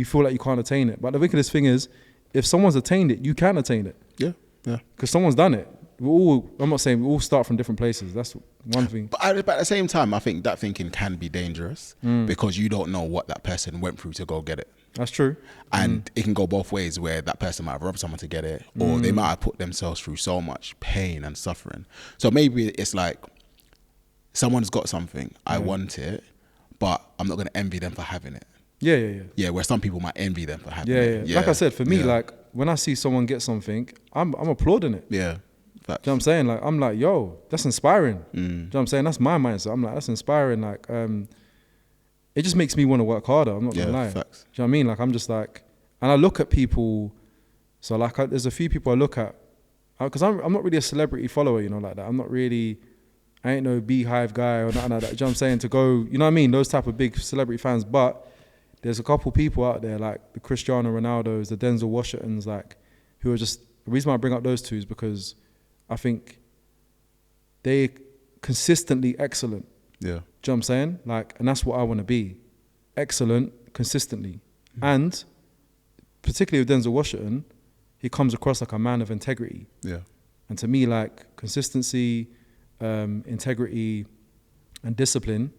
feel like you can't attain it. But the wickedest thing is, if someone's attained it, you can attain it. Yeah. Yeah. Because someone's done it. I'm not saying we all start from different places. That's one thing. But at the same time, I think that thinking can be dangerous because you don't know what that person went through to go get it. That's true. And it can go both ways, where that person might have robbed someone to get it, or they might have put themselves through so much pain and suffering. So maybe it's like, someone's got something, I want it, but I'm not going to envy them for having it. Yeah, where some people might envy them for having it. Yeah. Like I said, for me, like, when I see someone get something, I'm applauding it. Yeah. Do you know what I'm saying? Like, I'm like, yo, that's inspiring. Do you know what I'm saying? That's my mindset. I'm like, that's inspiring. Like, it just makes me want to work harder. I'm not gonna lie. Facts. Do you know what I mean? Like, I'm just like, and I look at people. So like, there's a few people I look at, because I'm not really a celebrity follower, you know, like that. I'm not really, I ain't no beehive guy or nothing like that. Do you know what I'm saying? To go, you know what I mean? Those type of big celebrity fans. But there's a couple people out there, like the Cristiano Ronaldos, the Denzel Washingtons, like, who are just, the reason why I bring up those two is because I think they consistently excellent. Yeah. Do you know what I'm saying? Like, and that's what I want to be. Excellent, consistently. And particularly with Denzel Washington, he comes across like a man of integrity. Yeah. And to me, like, consistency, integrity, and discipline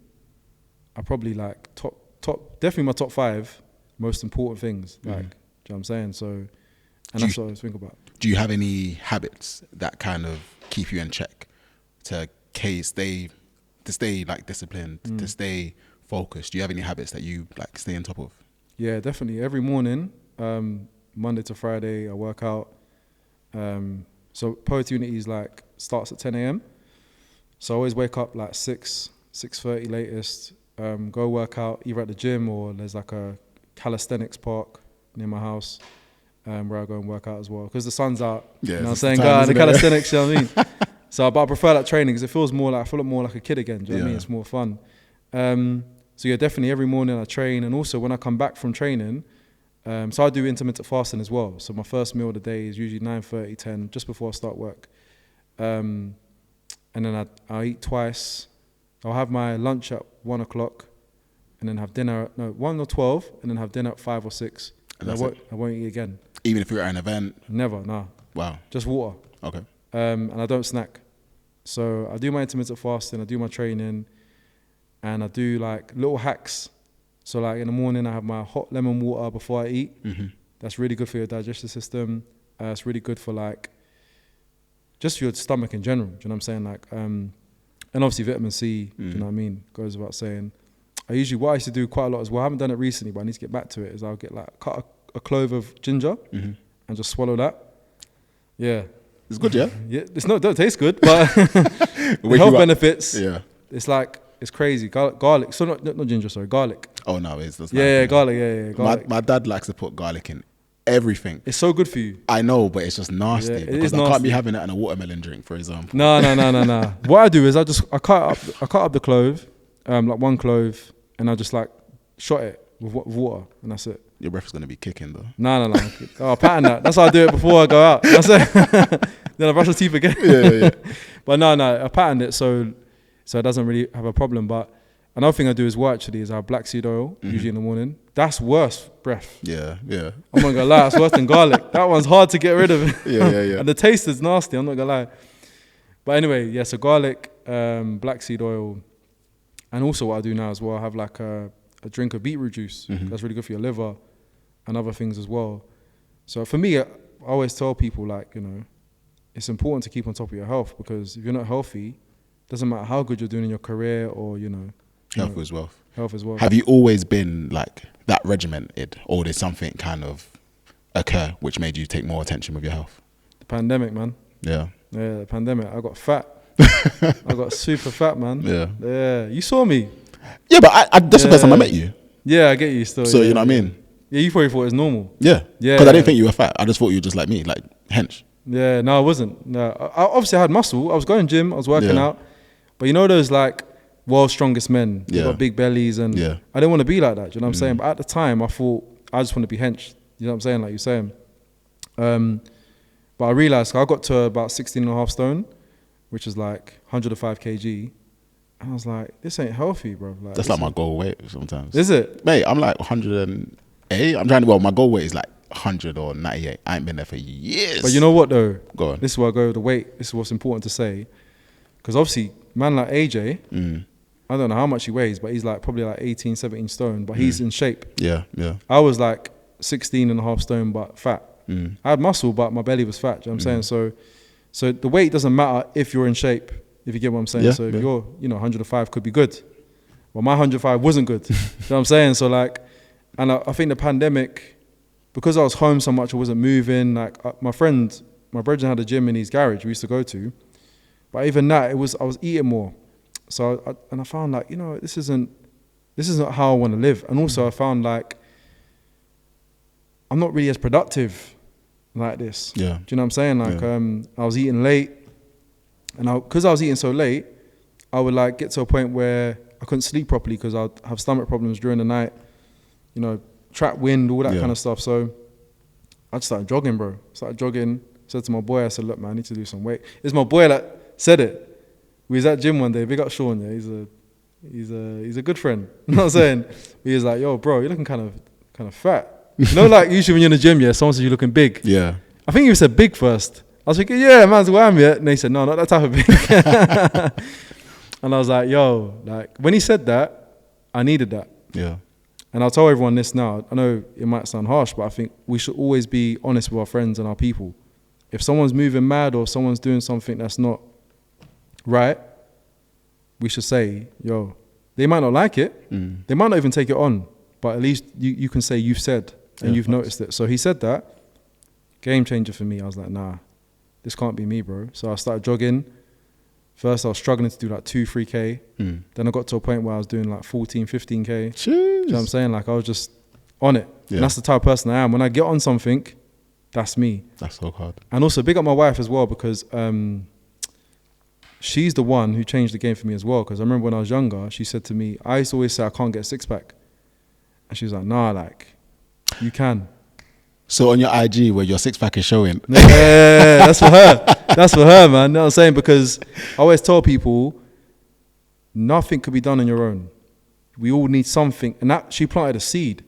are probably like top, definitely my top 5 most important things. Like, do you know what I'm saying? So, and that's what I was thinking about. Do you have any habits that kind of keep you in check to stay like disciplined, to stay focused? Do you have any habits that you like stay on top of? Yeah, definitely. Every morning, Monday to Friday, I work out. So Poetic Unity is like starts at 10 a.m. So I always wake up like 6:30 latest. Go work out either at the gym or there's like a calisthenics park near my house. Where I go and work out as well, because the sun's out. Yeah, you know what I'm saying? Go the calisthenics, you know what I mean? So, but I prefer that training because it feels more like, I feel more like a kid again. Do you know what I mean? It's more fun. So yeah, definitely every morning I train, and also when I come back from training, so I do intermittent fasting as well. So my first meal of the day is usually 9:30, 10, just before I start work. And then I eat twice. I'll have my lunch at 1 o'clock, and then have dinner at 1 or 12, and then have dinner at 5 or 6. And I won't eat again. Even if you're at an event? Never, nah. Wow. Just water. Okay. And I don't snack. So I do my intermittent fasting, I do my training, and I do like little hacks. So like in the morning, I have my hot lemon water before I eat. That's really good for your digestive system. It's really good for like, just your stomach in general. Do you know what I'm saying? Like, and obviously vitamin C, do you know what I mean? Goes without saying. What I used to do quite a lot as well, I haven't done it recently, but I need to get back to it, is I'll get like, cut a clove of ginger and just swallow that. Yeah. It's good, yeah? Yeah, don't taste good, but the health benefits, it's like, it's crazy. Garlic, so not ginger, sorry, garlic. Oh no, it's garlic, garlic. My dad likes to put garlic in everything. It's so good for you. I know, but it's just nasty, Yeah, because I can't be having it in a watermelon drink, for example. No. What I do is I cut up the clove, like one clove, and I just like shot it with water, and that's it. Your breath is going to be kicking though. No. Oh, I pattern that. That's how I do it before I go out. That's it. Then I brush my teeth again. Yeah. But no, I patterned it so it doesn't really have a problem. But another thing I do as well actually is I have black seed oil, usually in the morning. That's worse breath. Yeah. I'm not gonna lie, it's worse than garlic. That one's hard to get rid of. Yeah. And the taste is nasty, I'm not gonna lie. But anyway, yeah, so garlic, black seed oil, and also what I do now as well, I have like a drink of beetroot juice. That's really good for your liver and other things as well. So for me, I always tell people, like, you know, it's important to keep on top of your health, because if you're not healthy, doesn't matter how good you're doing in your career or, you know. Health as well. Health as well. Have you always been like that regimented, or did something kind of occur which made you take more attention with your health? The pandemic, man. Yeah. Yeah, the pandemic. I got fat. I got super fat, man. Yeah. You saw me. Yeah, but that's the first time I met you. Yeah, I get you still. So you know what I mean? Yeah, you probably thought it was normal. Yeah. Because I didn't think you were fat. I just thought you were just like me, like hench. Yeah, no, I wasn't. No, obviously I had muscle. I was going gym. I was working out. But you know those like world's strongest men? They got big bellies, and I didn't want to be like that. Do you know what I'm saying? But at the time, I thought I just want to be hench. You know what I'm saying? Like you're saying. But I realized I got to about 16.5 stone, which is like 105 kg. And I was like, this ain't healthy, bro. Like, that's like my goal weight sometimes. Is it? Mate, I'm like 108. My goal weight is like 100 or 98. I ain't been there for years. But you know what though? Go on. This is where I go with the weight. This is what's important to say. Because obviously, man like AJ, I don't know how much he weighs, but he's like probably like 18, 17 stone, but he's in shape. Yeah. I was like 16.5 stone, but fat. I had muscle, but my belly was fat. Do you know what I'm saying? So the weight doesn't matter if you're in shape, if you get what I'm saying. So if you're, 105 could be good. Well, my 105 wasn't good. You know what I'm saying? So like, and I think the pandemic because I was home so much, I wasn't moving. Like my brother had a gym in his garage we used to go to, but even that, I was eating more. So I found like, this isn't how I want to live. And also I found like I'm not really as productive like this. Yeah. Do you know what I'm saying? Like I was eating late, and because I was eating so late, I would like get to a point where I couldn't sleep properly because I'd have stomach problems during the night, trap wind, all that kind of stuff. So I just started jogging, bro. Said to my boy, I said, look, man, I need to do some weight. It's my boy that said it. We was at gym one day, big up Sean, yeah. He's a good friend. You know what I'm saying? He was like, yo, bro, you're looking kind of fat. Like usually when you're in the gym, someone says you're looking big. Yeah. I think he said big first. I was thinking, yeah, man's wham, yeah. And they said, no, not that type of big. And I was like, yo, like when he said that, I needed that. Yeah. And I'll tell everyone this now. I know it might sound harsh, but I think we should always be honest with our friends and our people. If someone's moving mad or someone's doing something that's not right, we should say, yo, they might not like it. They might not even take it on, but at least you can say you've said and you've noticed it. So he said that. Game changer for me. I was like, nah, this can't be me, bro. So I started jogging. First, I was struggling to do like 2-3K. Then I got to a point where I was doing like 14, 15K. Jeez. Do you know what I'm saying? Like I was just on it. Yeah. And that's the type of person I am. When I get on something, that's me. That's so hard. And also big up my wife as well, because she's the one who changed the game for me as well. Because I remember when I was younger, she said to me, I used to always say I can't get a six-pack. And she was like, nah, like, you can. So on your IG where your six-pack is showing. Yeah, that's for her. That's for her, man. You know what I'm saying? Because I always tell people, nothing could be done on your own. We all need something. And that she planted a seed.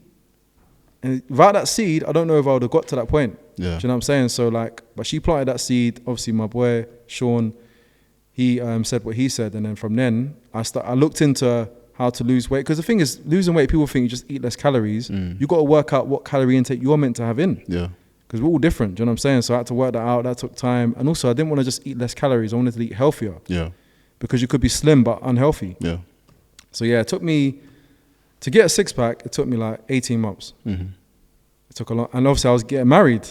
And without that seed, I don't know if I would have got to that point. Yeah. Do you know what I'm saying? So like, but she planted that seed. Obviously, my boy, Sean, he said what he said. And then from then, I looked into how to lose weight. Because the thing is, losing weight, people think you just eat less calories. You got to work out what calorie intake you're meant to have in. Yeah. Because we're all different. Do you know what I'm saying? So I had to work that out. That took time. And also, I didn't want to just eat less calories. I wanted to eat healthier. Yeah. Because you could be slim but unhealthy. Yeah. So yeah, it took me, to get a six-pack, it took me like 18 months. It took a lot. And obviously, I was getting married.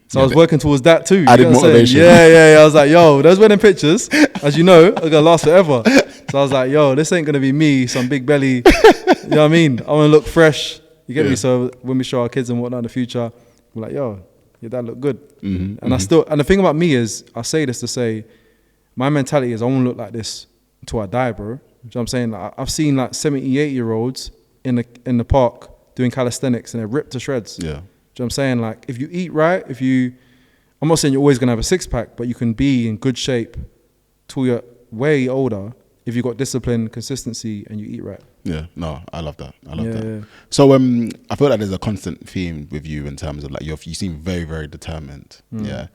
So I was working towards that too. Added motivation. Yeah. I was like, yo, those wedding pictures, as you know, are going to last forever. So I was like, yo, this ain't going to be me, some big belly. You know what I mean? I want to look fresh. You get me? So when we show our kids and whatnot in the future, we're like, yo, your dad look good. And the thing about me is, I say this to say, my mentality is I want to look like this until I die, bro. You know what I'm saying? Like, I've seen like 78-year-olds in the park doing calisthenics and they're ripped to shreds. Yeah. Do you know what I'm saying? Like, if you eat right, I'm not saying you're always going to have a six-pack, but you can be in good shape till you're way older if you've got discipline, consistency, and you eat right. Yeah, no, I love that. I love that. Yeah. So I feel like there's a constant theme with you in terms of like you seem very, very determined. Yeah,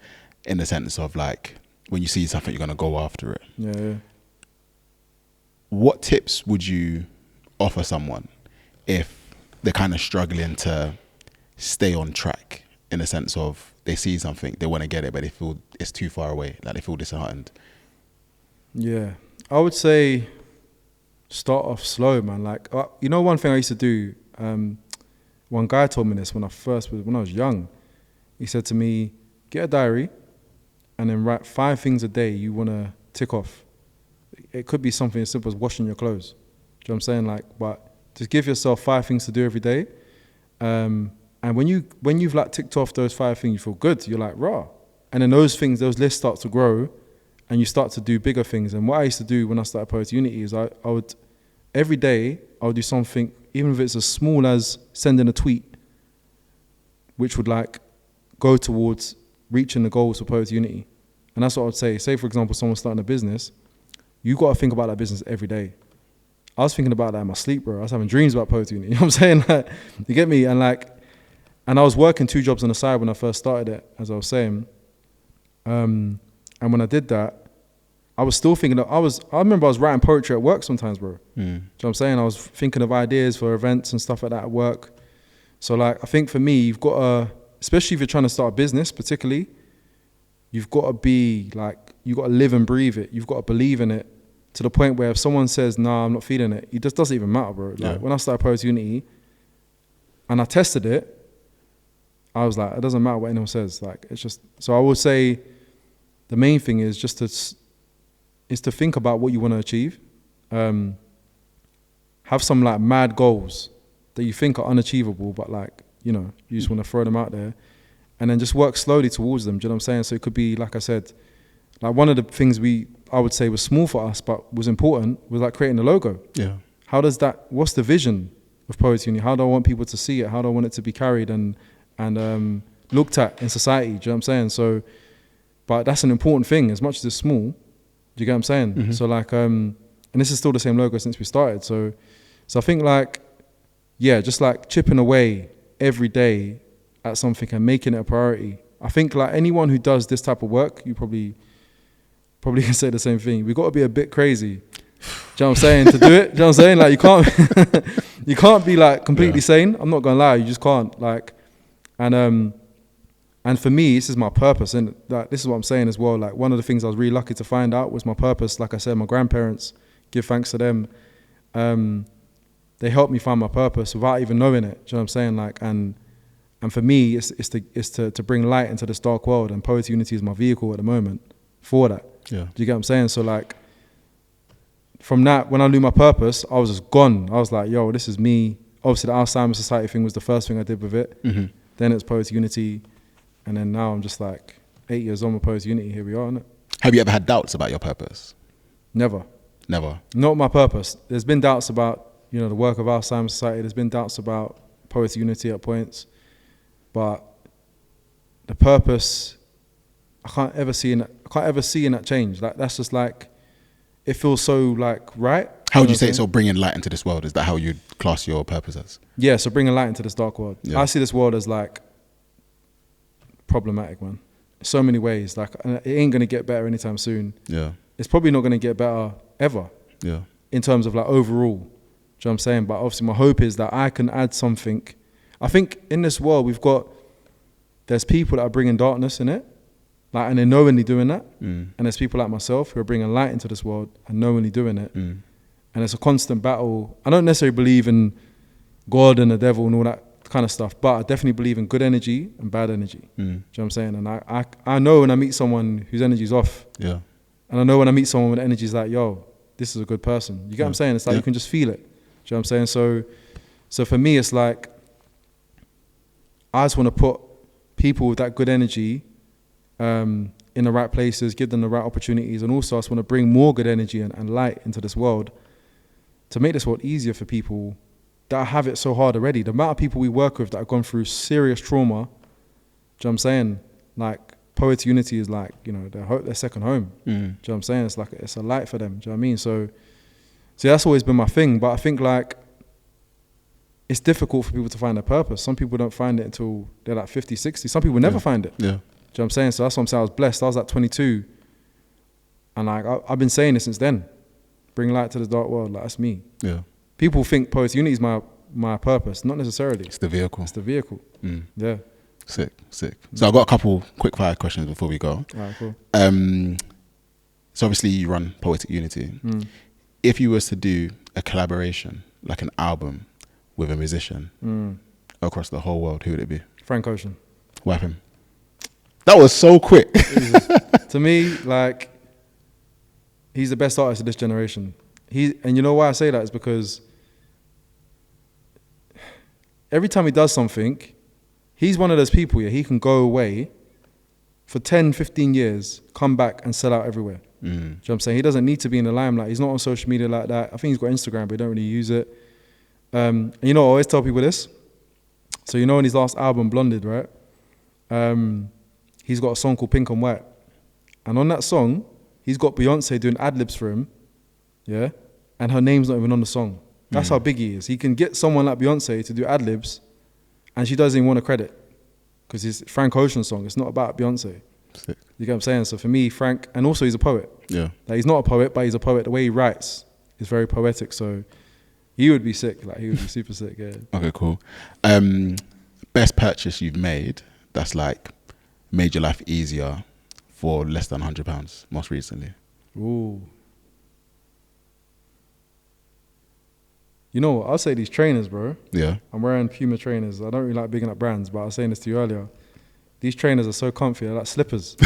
in the sense of like when you see something, you're gonna go after it. Yeah. What tips would you offer someone if they're kind of struggling to stay on track in the sense of they see something, they want to get it, but they feel it's too far away, like they feel disheartened? Yeah, I would say start off slow, man. Like, one thing I used to do, one guy told me this when I was young. He said to me, get a diary and then write 5 things a day you want to tick off. It could be something as simple as washing your clothes. Do you know what I'm saying? Like, but just give yourself 5 things to do every day. And when you've like ticked off those 5 things, you feel good. You're like, rah. And then those lists start to grow and you start to do bigger things. And what I used to do when I started Poetic Unity is I would, every day, I would do something, even if it's as small as sending a tweet, which would like go towards reaching the goals for Poetic Unity. And that's what I would say. Say, for example, someone's starting a business, you got to think about that business every day. I was thinking about that in my sleep, bro. I was having dreams about Poetic Unity. You know what I'm saying? Like, you get me? And I was working 2 jobs on the side when I first started it, as I was saying. And when I did that, I was still thinking I remember I was writing poetry at work sometimes, bro. Do you know what I'm saying? I was thinking of ideas for events and stuff like that at work. So like, I think for me, you've got to, especially if you're trying to start a business particularly, you've got to be like, you've got to live and breathe it. You've got to believe in it to the point where if someone says, nah, I'm not feeling it, it just doesn't even matter, bro. Like when I started Poetic Unity and I tested it, I was like, it doesn't matter what anyone says. Like, it's just, so I would say the main thing is just to think about what you want to achieve. Have some like mad goals that you think are unachievable, but like, you know, you just want to throw them out there, and then just work slowly towards them. Do you know what I'm saying? So it could be, like I said, like one of the things I would say was small for us, but was important, was like creating a logo. Yeah. What's the vision of Poets Unity? How do I want people to see it? How do I want it to be carried and looked at in society? Do you know what I'm saying? So, but that's an important thing as much as it's small. Do you get what I'm saying? Mm-hmm. So like, and this is still the same logo since we started. So I think like, yeah, just like chipping away every day at something and making it a priority. I think like anyone who does this type of work, you probably can say the same thing. We've got to be a bit crazy. Do you know what I'm saying? To do it. Do you know what I'm saying? Like you can't be like completely sane. I'm not gonna lie, you just can't. Like, and for me, this is my purpose, and like this is what I'm saying as well. Like one of the things I was really lucky to find out was my purpose. Like I said, my grandparents, give thanks to them. They helped me find my purpose without even knowing it. Do you know what I'm saying? Like, and for me, it's to bring light into this dark world, and Poets Unity is my vehicle at the moment for that. Yeah. Do you get what I'm saying? So like, from that, when I knew my purpose, I was just gone. I was like, yo, this is me. Obviously, the Alzheimer Society thing was the first thing I did with it. Mm-hmm. Then it's Poets Unity, and then now I'm just like 8 years on with Poets Unity. Here we are, innit? Have you ever had doubts about your purpose? Never. Not my purpose. There's been doubts about, you know, the work of Alzheimer Society. There's been doubts about Poets Unity at points, but the purpose, I can't ever see in that change. Like that's just like, it feels so like right. How would you say it's so bringing light into this world? Is that how you'd class your purpose as? Yeah, so bringing light into this dark world. Yeah. I see this world as like problematic, man. So many ways. Like it ain't gonna get better anytime soon. Yeah. It's probably not gonna get better ever. Yeah. In terms of like overall. Do you know what I'm saying? But obviously my hope is that I can add something. I think in this world there's people that are bringing darkness in it. Like, and they're knowingly doing that. And there's people like myself who are bringing light into this world and knowingly doing it. And it's a constant battle. I don't necessarily believe in God and the devil and all that kind of stuff, but I definitely believe in good energy and bad energy. Do you know what I'm saying? And I know when I meet someone whose energy's off. Yeah. And I know when I meet someone with energy's like, yo, this is a good person. You get what I'm saying? It's like you can just feel it. Do you know what I'm saying? So for me, it's like, I just want to put people with that good energy in the right places, give them the right opportunities, and also I just want to bring more good energy and light into this world to make this world easier for people that have it so hard already. The amount of people we work with that have gone through serious trauma, do you know what I'm saying? Like, Poets Unity is like, you know, their second home. Do you know what I'm saying? It's like, it's a light for them. Do you know what I mean? So that's always been my thing. But I think like, it's difficult for people to find their purpose. Some people don't find it until they're like 50, 60. Some people never find it. Yeah. Do you know what I'm saying? So that's what I'm saying. I was blessed. I was like 22. And like, I've been saying this since then. Bring light to the dark world. Like, that's me. Yeah. People think Poets Unity is my purpose. Not necessarily. It's the vehicle. It's the vehicle. Yeah. Sick. So I've got a couple quick fire questions before we go. All right, cool. So obviously you run Poetic Unity. If you was to do a collaboration, like an album with a musician across the whole world, who would it be? Frank Ocean. What happened? That was so quick. To me, like, he's the best artist of this generation. And you know why I say that is because every time he does something, he's one of those people, he can go away for 10, 15 years, come back and sell out everywhere. Do you know what I'm saying? He doesn't need to be in the limelight. He's not on social media like that. I think he's got Instagram, but he don't really use it. And you know, I always tell people this. So you know in his last album, Blonded, right? He's got a song called Pink and White. And on that song, he's got Beyonce doing ad-libs for him, yeah? And her name's not even on the song. That's how big he is. He can get someone like Beyonce to do ad-libs, and she doesn't even want a credit. Because it's Frank Ocean's song. It's not about Beyonce. Sick. You get what I'm saying? So for me, Frank, and also he's a poet. Yeah. Like, he's not a poet, but he's a poet. The way he writes is very poetic. So he would be sick. Like, he would be super sick, yeah. Okay, cool. Best purchase you've made that's like made your life easier for less than £100 most recently? Ooh. You know what? I'll say these trainers, bro. Yeah. I'm wearing Puma trainers. I don't really like bigging up brands, but I was saying this to you earlier. These trainers are so comfy. They're like slippers.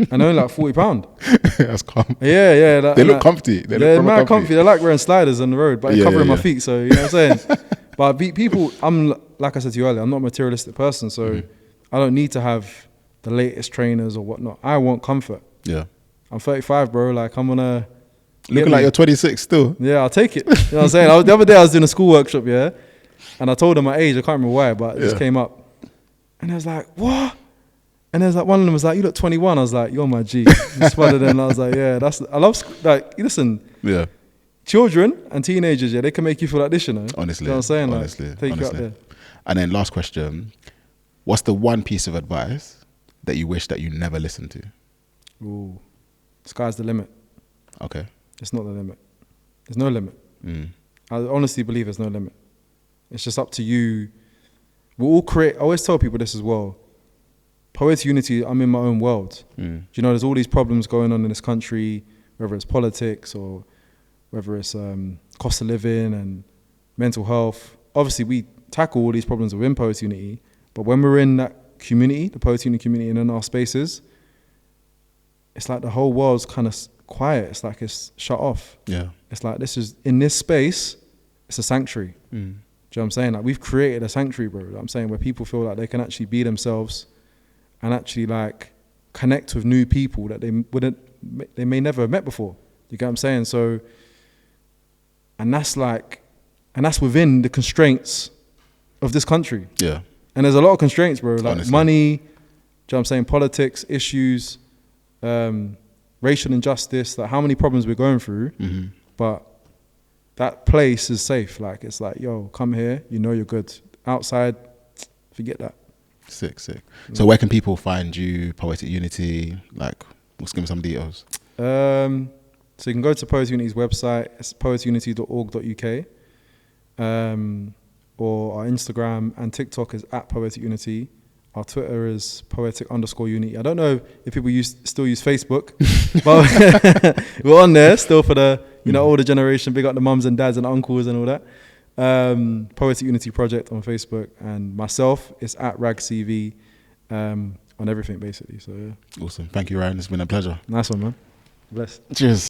And they're only like £40. That's calm. Yeah. They look comfy. They're mad comfy. They're like wearing sliders on the road, but they're covering my feet. So, you know what I'm saying? But people, like I said to you earlier, I'm not a materialistic person. So I don't need to have the latest trainers or whatnot. I want comfort. Yeah. I'm 35, bro. Like, I'm gonna... Looking like you're 26 still. Yeah, I'll take it. You know what I'm saying? The other day I was doing a school workshop, yeah? And I told them my age. I can't remember why, but it just came up. And I was like, what? And there's like, one of them was like, you look 21. I was like, you're my G. Just one of them. I was like, yeah, I love, like, listen. Yeah. Children and teenagers, yeah, they can make you feel like this, you know? Honestly. You know what I'm saying? Honestly. Like, take you up there. And then last question. What's the one piece of advice that you wish that you never listened to? Ooh. Sky's the limit. Okay. It's not the limit. There's no limit. I honestly believe there's no limit. It's just up to you. We'll all create, I always tell people this as well. Poetic Unity, I'm in my own world. Do you know, there's all these problems going on in this country, whether it's politics or whether it's cost of living and mental health. Obviously, we tackle all these problems within Poetic Unity, but when we're in that community, the Poetic Unity community and in our spaces, it's like the whole world's kind of quiet. It's like it's shut off. Yeah. It's like in this space, it's a sanctuary. Do you know what I'm saying? Like, we've created a sanctuary, bro. I'm saying, where people feel like they can actually be themselves and actually like connect with new people that they may never have met before. You get what I'm saying? So, and that's within the constraints of this country. Yeah. And there's a lot of constraints, bro. Like honestly. Money, do you know what I'm saying? Politics, issues, racial injustice, like how many problems we're going through, but that place is safe. Like, it's like, yo, come here, you know you're good. Outside, forget that. Sick. So where can people find you, Poetic Unity? Like, let's give me some details. So you can go to Poetic Unity's website, it's poeticunity.org.uk, or our Instagram and TikTok is @Poetic Unity. Our Twitter is poetic_unity. I don't know if people still use Facebook, but we're on there still for the older generation. Big up the mums and dads and uncles and all that. Poetic Unity Project on Facebook, and myself is @Ragz-CV on everything basically. So yeah. Awesome. Thank you, Ryan. It's been a pleasure. Nice one, man. Bless. Cheers.